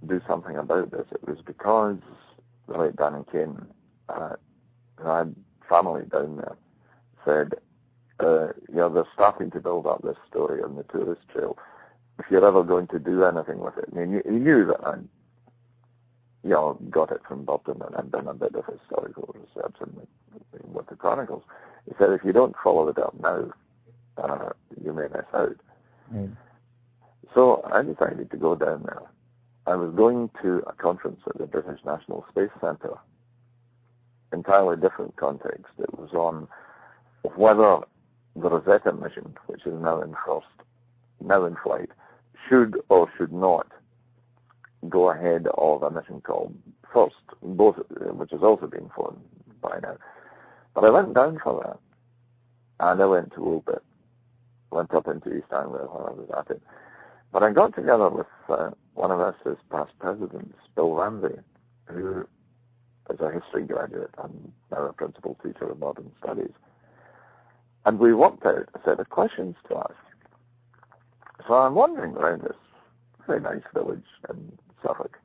do something about this, it was because the late Danny Kane, who had family down there, said, they're starting to build up this story on the tourist trail. If you're ever going to do anything with it, I mean, he knew that I'd got it from Burton and I'd done a bit of historical research with the Chronicles. He said, if you don't follow it up now, you may miss out. Mm. So I decided to go down there. I was going to a conference at the British National Space Centre. Entirely different context. It was on whether the Rosetta mission, which is now in flight, should or should not go ahead of a mission called FIRST, which has also been flown by now. But I went down for that, and I went to Woolpit, went up into East Anglia while I was at it. But I got together with one of us past presidents, Bill Ramsey, who is a history graduate and now a principal teacher of modern studies. And we worked out a set of questions to ask. So I'm wandering around this very nice village in Suffolk.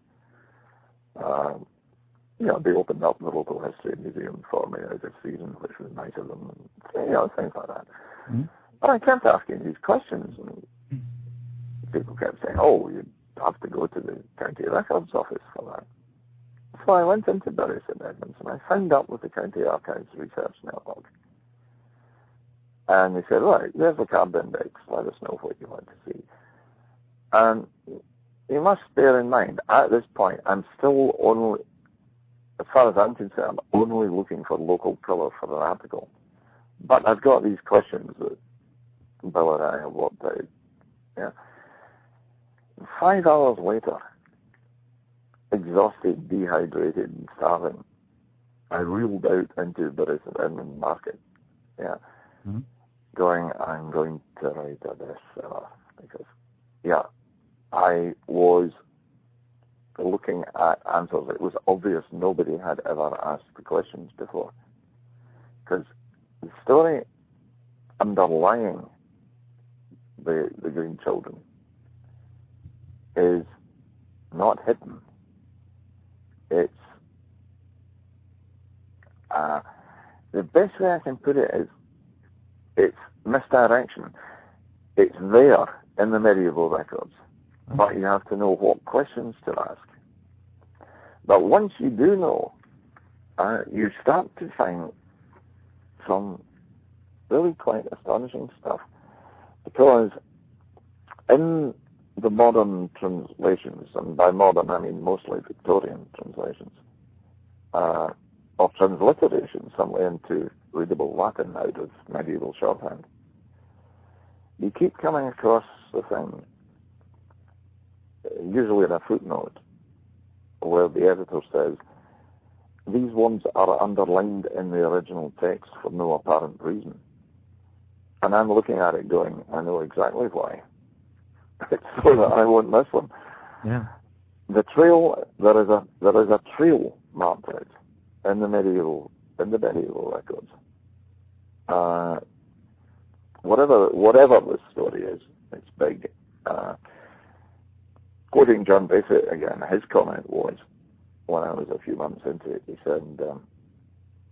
They opened up the local history museum for me out of season, which was nice of them, and things like that. Mm-hmm. But I kept asking these questions, and people kept saying, you'd have to go to the county records office for that. So I went into Bury St Edmunds, and I signed up with the County Archives Research Network. And they said, right, there's the card index, let us know what you want to see. And you must bear in mind, at this point, I'm still only, as far as I'm concerned, only looking for local colour for an article. But I've got these questions that Bill and I have worked out. Yeah. 5 hours later, exhausted, dehydrated, and starving, I reeled out into Bury St Edmund Market. Yeah. Mm-hmm. Going, I'm going to write a bestseller because, I was looking at answers. It was obvious nobody had ever asked the questions before. Because the story underlying the green children, is not hidden. It's the best way I can put it is it's misdirection. It's there in the medieval records, but you have to know what questions to ask. But once you do know, you start to find some really quite astonishing stuff, because in the modern translations, and by modern I mean mostly Victorian translations, or transliterations, somewhere into readable Latin out of medieval shorthand, you keep coming across the thing, usually in a footnote, where the editor says, these words are underlined in the original text for no apparent reason. And I'm looking at it going, I know exactly why. It's so that I won't miss them. Yeah. The trail, there is a trail marked out in the medieval records. Whatever the story is, it's big. Quoting John Bassett again, his comment was, when I was a few months into it, he said,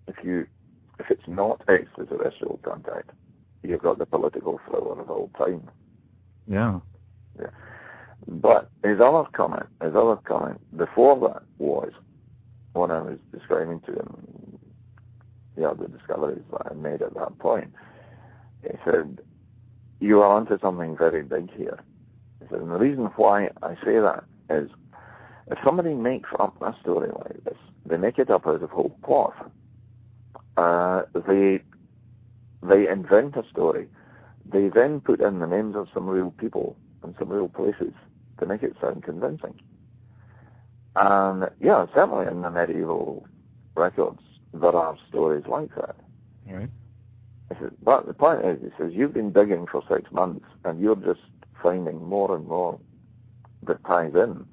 if it's not extraterrestrial contact, you've got the political thriller of all time. Yeah. Yeah. But his other comment before that was, when I was describing to him, the discoveries that I made at that point, he said, you are onto something very big here. He said, and the reason why I say that is, if somebody makes up a story like this, they make it up out of whole cloth. They invent a story. They then put in the names of some real people and some real places to make it sound convincing. And yeah, certainly in the medieval records, there are stories like that. Right. He said, but the point is, he says, you've been digging for 6 months and you're just finding more and more that ties in.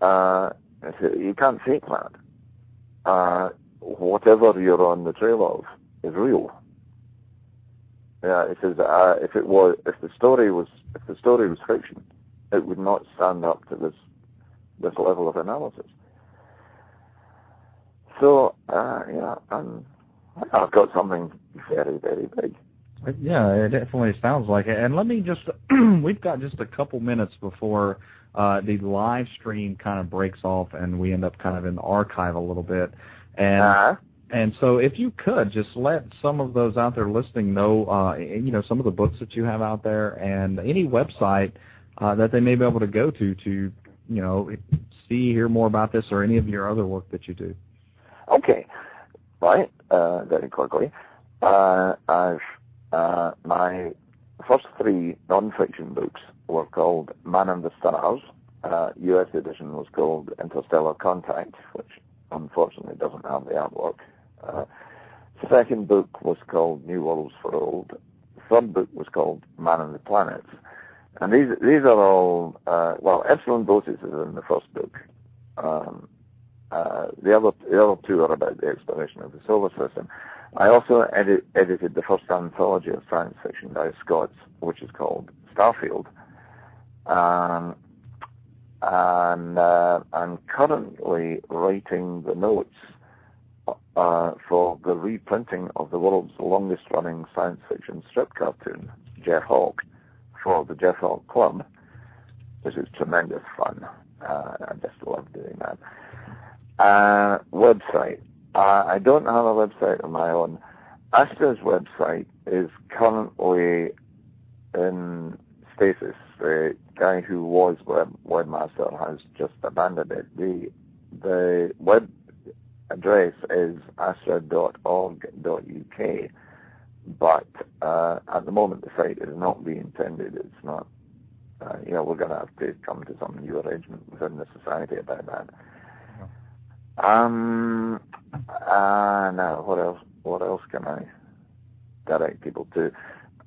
He said, you can't fake that. Whatever you're on the trail of is real. Yeah, he says, if the story was fiction, it would not stand up to this level of analysis. So I've got something very, very big. Yeah, it definitely sounds like it. And let me just, we've got just a couple minutes before the live stream kind of breaks off and we end up kind of in the archive a little bit. And so if you could just let some of those out there listening know, some of the books that you have out there and any website that they may be able to go to, hear more about this or any of your other work that you do. Okay. Right. Very quickly. I've my first 3 non-fiction books were called Man and the Stars. U.S. edition was called Interstellar Contact, which unfortunately doesn't have the artwork. Second book was called New Worlds for Old. Third book was called Man and the Planets. And these are all, Epsilon Bootis is in the first book. The other 2 are about the exploration of the solar system. I also edited the first anthology of science fiction by Scots, which is called Starfield. And I'm currently writing the notes for the reprinting of the world's longest-running science fiction strip cartoon, Jeff Hawk, for the Jeff Hawk Club, which is tremendous fun. I just love doing that. Website. I don't have a website of my own. Astra's website is currently in stasis. The guy who was webmaster has just abandoned it. The web address is astra.org.uk, but at the moment the site is not being tended. It's not. We're going to have to come to some new arrangement within the society about that. Now, what else can I direct people to?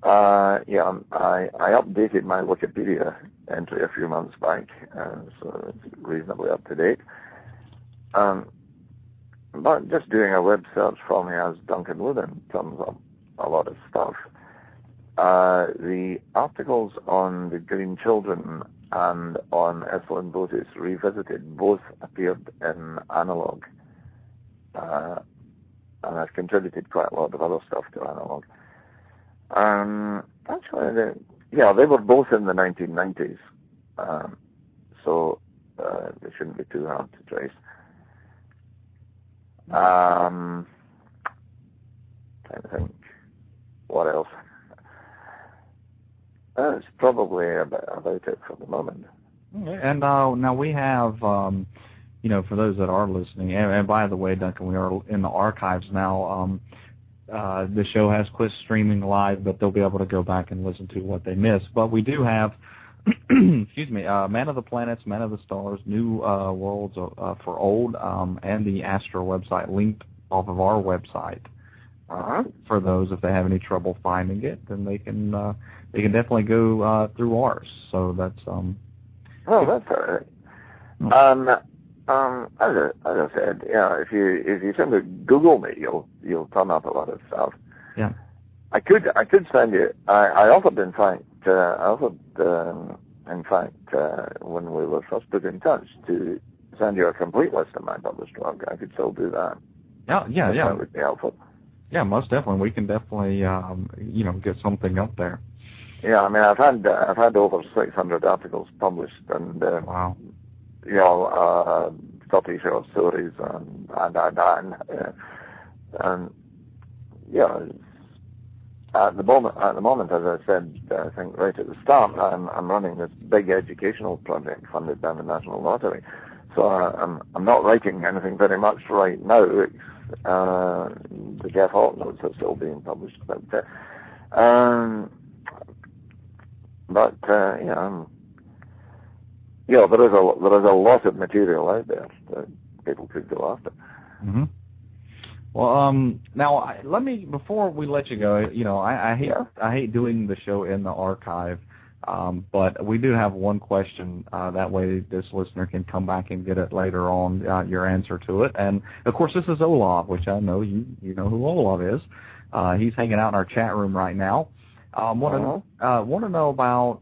I updated my Wikipedia entry a few months back, so it's reasonably up to date. But just doing a web search for me as Duncan Wooden comes up a lot of stuff. the articles on the Green Children and on Epsilon Bootis Revisited both appeared in analog. And I've contributed quite a lot of other stuff to analog. Actually, they were both in the 1990s, so they shouldn't be too hard to trace. Trying to think, what else? That's probably about it for the moment. And now we have, for those that are listening, and by the way, Duncan, we are in the archives now. The show has quit streaming live, but they'll be able to go back and listen to what they missed. But we do have, excuse me, Man of the Planets, Man of the Stars, New Worlds for Old, and the Astro website linked off of our website. For those, if they have any trouble finding it, then they can definitely go through ours. So that's that's all right. As I said, if you simply Google me, you'll turn up a lot of stuff. Yeah. I could send you. I offered, in fact, when we were first put in touch, to send you a complete list of my published work. I could still do that. Yeah. That would be helpful. Yeah, most definitely. We can definitely, get something up there. Yeah, I mean, I've had over 600 articles published, and wow. 30 short stories, and at the moment, as I said, I think right at the start, I'm running this big educational project funded by the National Lottery. So I'm not writing anything very much right now. The Jeff Hawke notes are still being published, but there is a lot of material out there that people could go after. Mm-hmm. Well, now let me, before we let you go, I hate doing the show in the archive, but we do have one question. That way, this listener can come back and get it later on, your answer to it. And of course, this is Olav, which I know you know who Olav is. He's hanging out in our chat room right now. Want to know about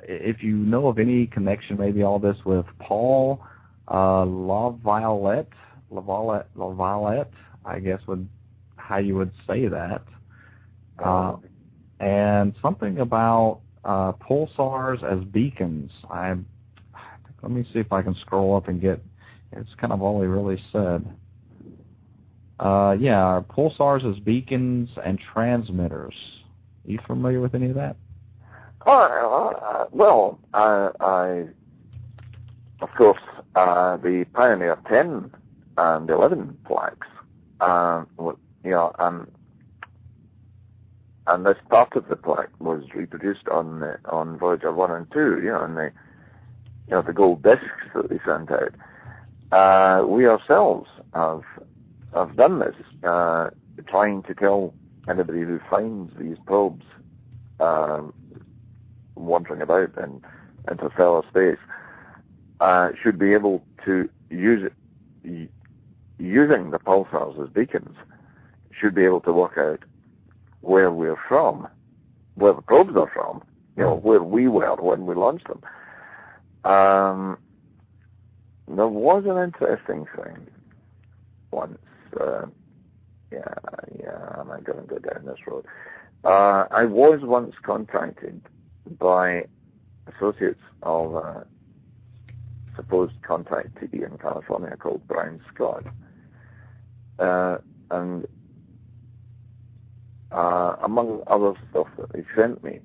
if you know of any connection, maybe all this with Paul Laviolette, I guess how you would say that, and something about pulsars as beacons. Let me see if I can scroll up and get. It's kind of all he really said. Pulsars as beacons and transmitters. Are you familiar with any of that? Well, I of course, the Pioneer 10 and 11 plaques, and this part of the plaque was reproduced on Voyager 1 and 2, and the gold discs that they sent out. We ourselves have done this, trying to tell anybody who finds these probes wandering about in interstellar space should be able to use it, using the pulsars as beacons, should be able to work out where we're from, where the probes are from, where we were when we launched them. There was an interesting thing once. I'm not going to go down this road. I was once contacted by associates of a supposed contactee in California called Brian Scott, and among other stuff that they sent me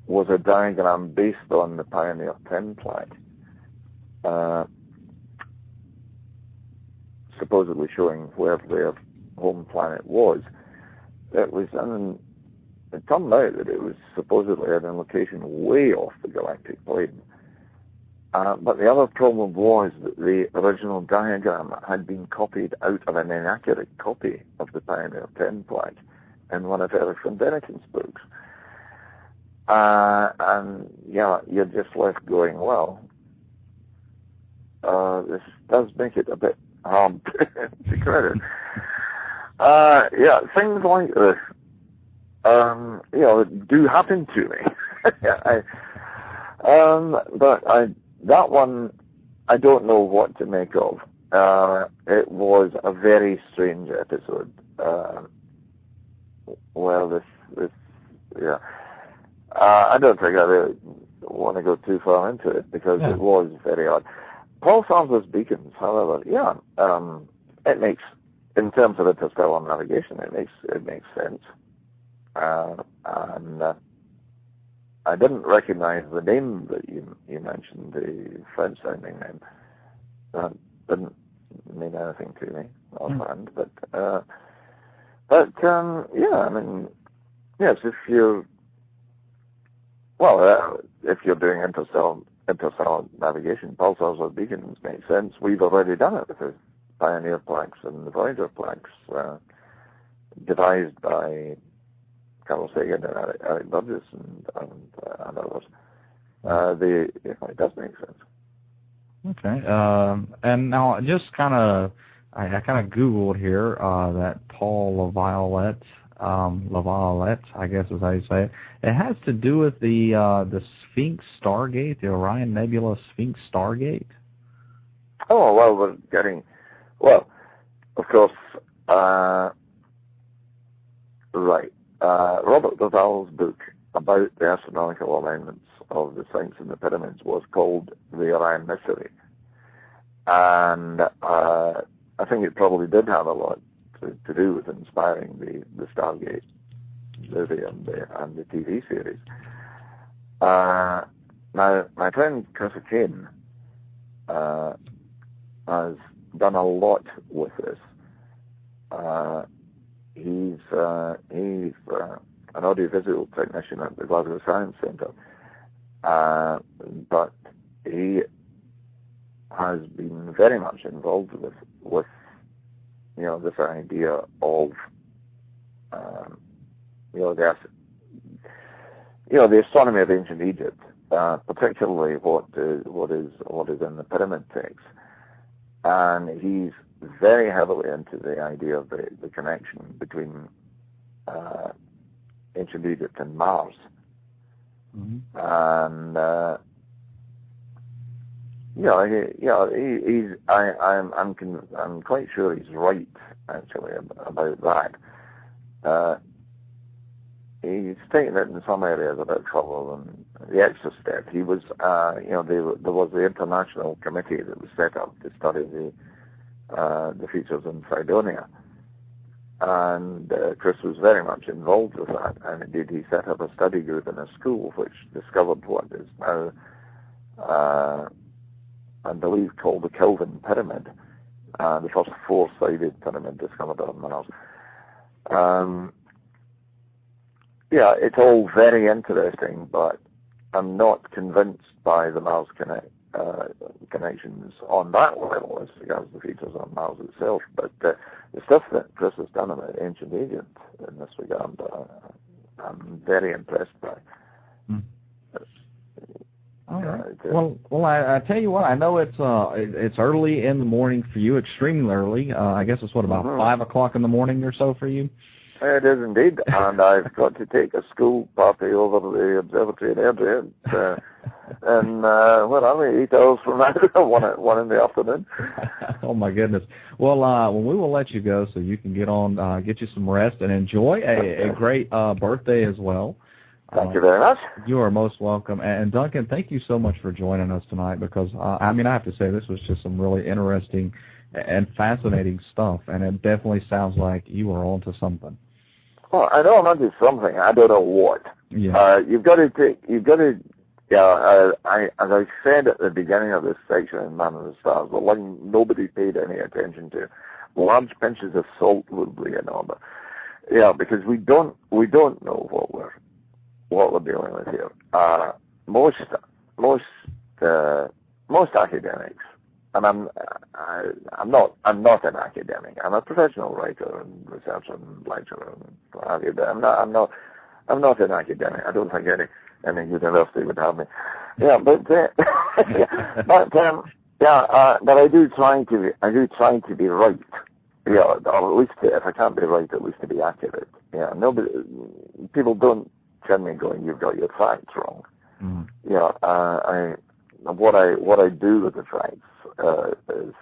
was a diagram based on the Pioneer 10 plaque, supposedly showing where their home planet was. It turned out that it was supposedly at a location way off the galactic plane. But the other problem was that the original diagram had been copied out of an inaccurate copy of the Pioneer 10 plaque in one of Eric von Däniken's books. You're just left going, well, this does make it a bit hard to credit. Things like this do happen to me. But that one, I don't know what to make of. It was a very strange episode. I don't think I really want to go too far into it because it was very odd. Paul Sars's beacons, however, it makes, in terms of interstellar navigation, it makes sense. And I didn't recognize the name that you mentioned, the French-sounding name. That didn't mean anything to me offhand, but yes, if you're doing interstellar navigation, pulsars or beacons make sense. We've already done it with the Pioneer plaques and the Voyager plaques, devised by Carl Sagan and Eric Burgess and others. It does make sense. Okay. And now, just I kind of Googled here that Paul LaViolette, I guess is how you say it. It has to do with the Sphinx Stargate, the Orion Nebula Sphinx Stargate. Oh, well, of course, right. Robert Duval's book about the astronomical alignments of the Sphinx and the pyramids was called The Orion Mystery. And I think it probably did have a lot to do with inspiring the Stargate movie and the TV series. My friend Chris Kane has done a lot with this. He's an audiovisual technician at the Glasgow Science Centre, but he has been very much involved with this idea of the astronomy of ancient Egypt, particularly what is in the pyramid texts, and he's very heavily into the idea of the connection between ancient Egypt and Mars. Mm-hmm. And I'm quite sure he's right actually about that. He's taken it in some areas a bit further than the extra step. He was, there was the international committee that was set up to study the features in Cydonia, and Chris was very much involved with that. And indeed, he set up a study group in a school which discovered what is now, I believe, called the Kelvin Pyramid, the first four-sided pyramid discovered on Mars. It's all very interesting, but I'm not convinced by the Mars connections on that level as regards the features on Mars itself. But the stuff that Chris has done about ancient Egypt in this regard, I'm very impressed by. Hmm. All right. Well, I tell you what. I know it's early in the morning for you, extremely early. I guess it's about 5 o'clock in the morning or so for you. It is indeed, and I've got to take a school party over to the observatory in Airdrie, and what are we, 8 hours from now, one in the afternoon. Oh my goodness! Well, we will let you go so you can get on, get you some rest, and enjoy a great birthday as well. Thank you very much. You are most welcome. And Duncan, thank you so much for joining us tonight because, I have to say this was just some really interesting and fascinating stuff, and it definitely sounds like you are onto something. Well, I know I'm onto something. I don't know what. Yeah. As I said at the beginning of this section in Man of the Stars, the line nobody paid any attention to. Large pinches of salt would be in order. Yeah, because we don't know what we're dealing with here. Most academics, and I'm not an academic. I'm a professional writer and researcher and lecturer and what have you, but I'm not an academic. I don't think any university would have me. Yeah, but but I do try to be right. Yeah, or at least if I can't be right, at least to be accurate. Yeah, people don't send me going, "You've got your facts wrong." Mm. What I do with the facts is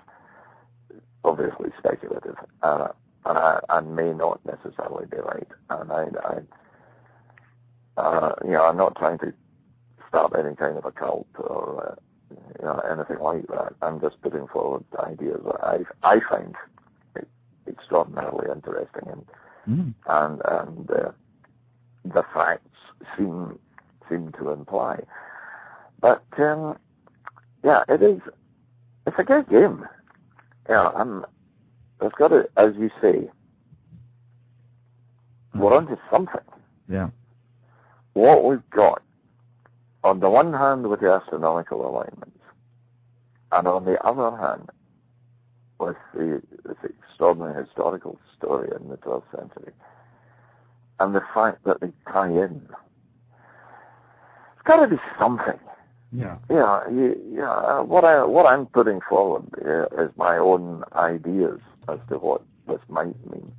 obviously speculative, and I may not necessarily be right, and I'm not trying to start any kind of a cult or anything like that. I'm just putting forward ideas that I find extraordinarily interesting, and the facts seem to imply. But it is. It's a great game. It's got to, as you say, we're onto something. Yeah. What we've got, on the one hand, with the astronomical alignments, and on the other hand, with this extraordinary historical story in the 12th century, and the fact that they tie in, it's got to be something. Yeah. What I'm putting forward is my own ideas as to what this might mean.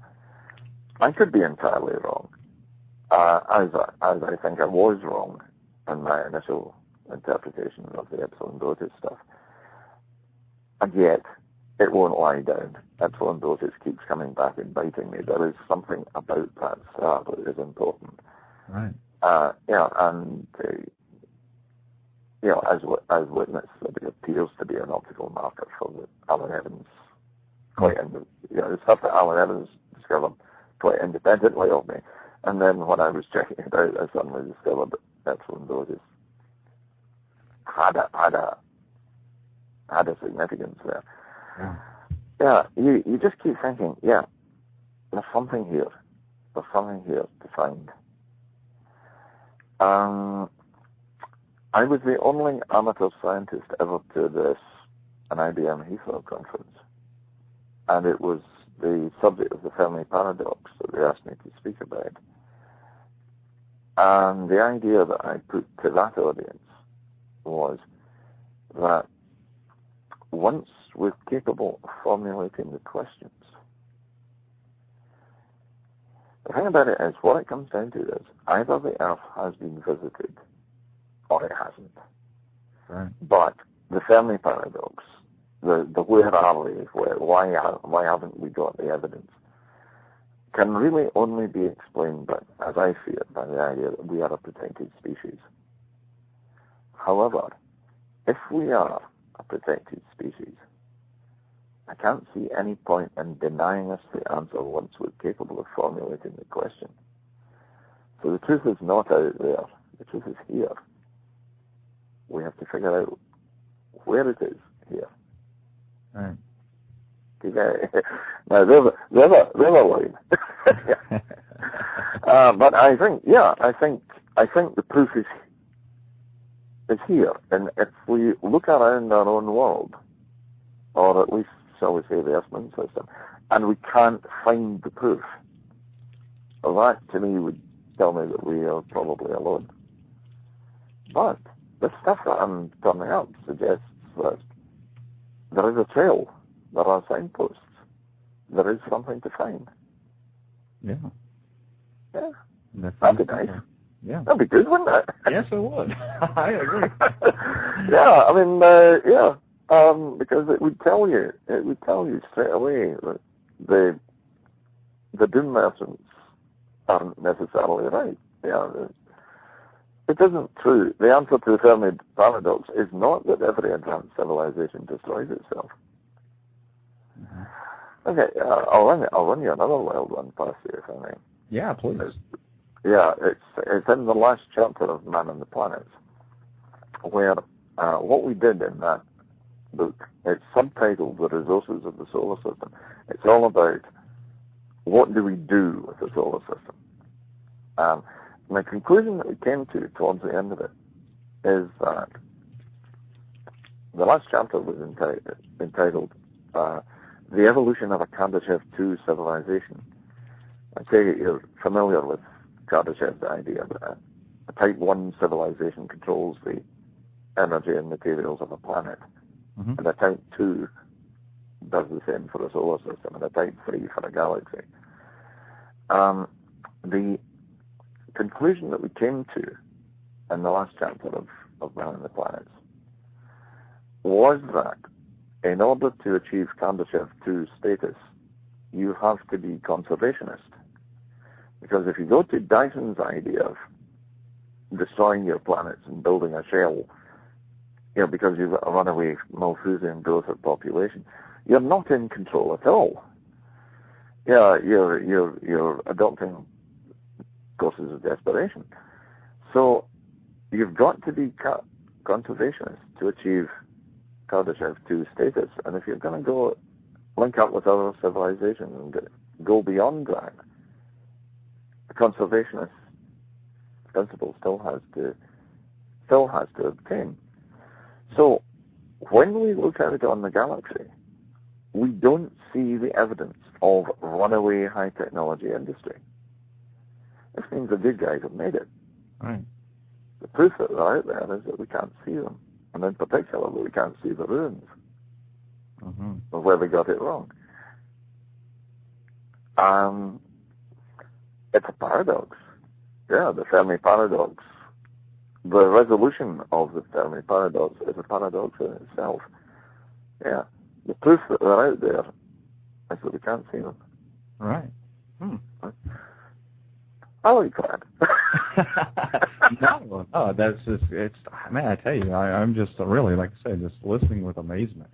I could be entirely wrong, as I think I was wrong in my initial interpretation of the Epsilon Bootis stuff. And yet, it won't lie down. Epsilon Bootis keeps coming back and biting me. There is something about that star that is important. Right. As witness, it appears to be an optical marker for the Alan Evans. The stuff that Alan Evans discovered quite independently of me. And then when I was checking it out, I suddenly discovered that Epsilon Bootis had a significance there. Yeah. You just keep thinking, there's something here. There's something here to find. I was the only amateur scientist ever to address an IBM Heathrow conference, and it was the subject of the Fermi paradox that they asked me to speak about. And the idea that I put to that audience was that once we're capable of formulating the questions, the thing about it is, what it comes down to is, either the Earth has been visited or it hasn't. Right. But the Fermi paradox, the where are we, why haven't we got the evidence, can really only be explained, as I see it, by the idea that we are a protected species. However, if we are a protected species, I can't see any point in denying us the answer once we're capable of formulating the question. So the truth is not out there. The truth is here. We have to figure out where it is here. Right. Now, there's a line. But I think the proof is here. And if we look around our own world, or at least, shall we say, the Earth Moon system, and we can't find the proof, well, that to me would tell me that we are probably alone. But the stuff that I'm turning up suggests that there is a trail, there are signposts, there is something to find. Yeah. Yeah. That'd be nice. Yeah. That'd be good, wouldn't it? Yes, it would. I agree. Because it would tell you straight away that the doom merchants aren't necessarily right. It isn't true. The answer to the Fermi paradox is not that every advanced civilization destroys itself. Mm-hmm. Okay, I'll run you another wild one past you, if I may. Yeah, please. It's in the last chapter of Man and the Planets, where what we did in that book, it's subtitled The Resources of the Solar System. It's all about what do we do with the solar system. My conclusion that we came to towards the end of it is that the last chapter was entitled The Evolution of a Kardashev II Civilization. I take it you're familiar with Kardashev's idea that a Type 1 civilization controls the energy and materials of a planet, mm-hmm. and a Type 2 does the same for a solar system, and a Type 3 for a galaxy. The conclusion that we came to in the last chapter of Man and the Planets was that in order to achieve Kardashev 2 status, you have to be conservationist. Because if you go to Dyson's idea of destroying your planets and building a shell, because you've got a runaway Malthusian growth of population, you're not in control at all. Yeah, you're adopting courses of desperation. So you've got to be conservationist to achieve Kardashev 2 status. And if you're going to go link up with other civilizations and go beyond that, the conservationist principle still has to obtain. So when we look out on the galaxy, we don't see the evidence of runaway high technology industry. This means the good guys have made it. Right. The proof that they're out there is that we can't see them, and in particular that we can't see the ruins of where they got it wrong. It's a paradox. Yeah, the Fermi paradox. The resolution of the Fermi paradox is a paradox in itself. Yeah. The proof that they're out there is that we can't see them. Right. I like that. No, that's just, it's, man, I tell you, I'm just really, like I said, just listening with amazement.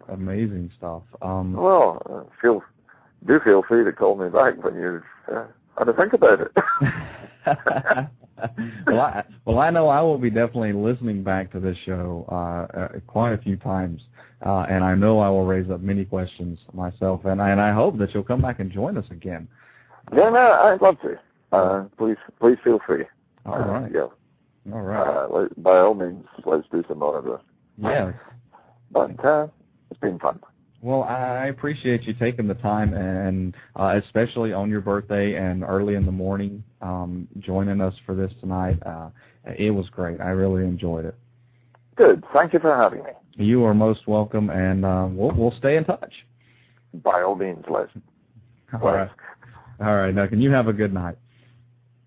Amazing stuff. Do feel free to call me back when you've had to think about it. Well, I know I will be definitely listening back to this show quite a few times, and I know I will raise up many questions myself, and I hope that you'll come back and join us again. Yeah, no, I'd love to. Please feel free. All right. Yeah. All right. By all means, let's do some more of this. Yes. But it's been fun. Well, I appreciate you taking the time, and especially on your birthday and early in the morning, joining us for this tonight. It was great. I really enjoyed it. Good. Thank you for having me. You are most welcome, and we'll stay in touch. By all means, Les. All right. All right. Now, can you have a good night?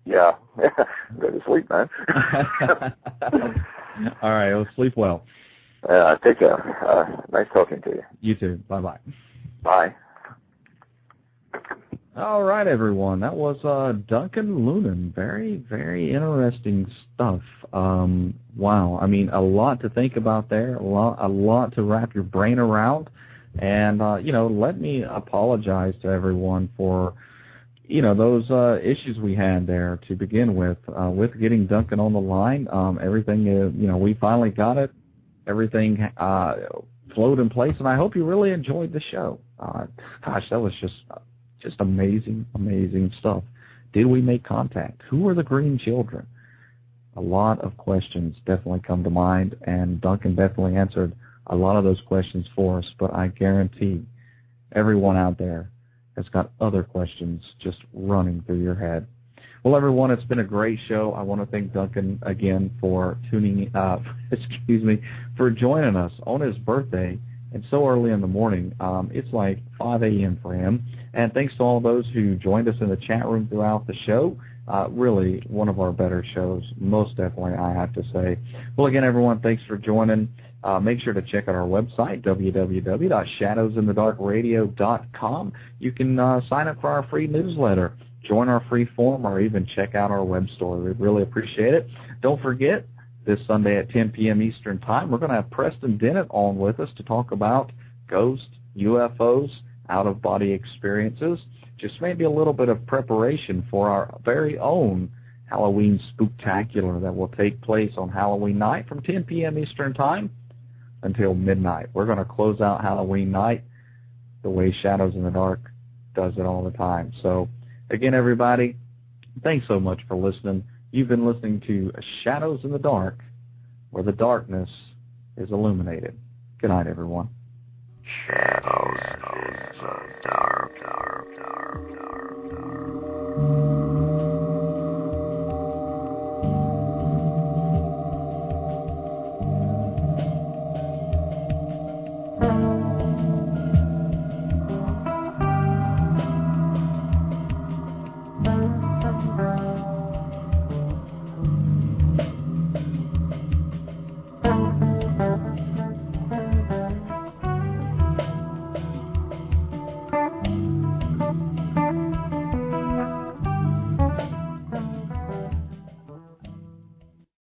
Yeah. Go to sleep, man. All right. Well, sleep well. Take care. Nice talking to you. You too. Bye-bye. Bye. All right, everyone. That was Duncan Lunan. Very, very interesting stuff. Wow. I mean, a lot to think about there, a lot to wrap your brain around. And, let me apologize to everyone for, those issues we had there to begin with getting Duncan on the line. Everything, we finally got it. Everything flowed in place, and I hope you really enjoyed the show. Gosh, that was just amazing, amazing stuff. Did we make contact? Who are the green children? A lot of questions definitely come to mind, and Duncan definitely answered a lot of those questions for us, but I guarantee everyone out there has got other questions just running through your head. Well, everyone, it's been a great show. I want to thank Duncan again for for joining us on his birthday and so early in the morning. It's like 5 a.m. for him. And thanks to all those who joined us in the chat room throughout the show. Really one of our better shows, most definitely, I have to say. Well, again, everyone, thanks for joining. Make sure to check out our website, www.shadowsinthedarkradio.com. You can sign up for our free newsletter, join our free forum, or even check out our web store. We really appreciate it. Don't forget, this Sunday at 10 p.m. Eastern Time, we're going to have Preston Dennett on with us to talk about ghosts, UFOs, out-of-body experiences, just maybe a little bit of preparation for our very own Halloween Spooktacular that will take place on Halloween night from 10 p.m. Eastern Time until midnight. We're going to close out Halloween night the way Shadows in the Dark does it all the time. So, again, everybody, thanks so much for listening. You've been listening to Shadows in the Dark, where the darkness is illuminated. Good night, everyone. Shadows.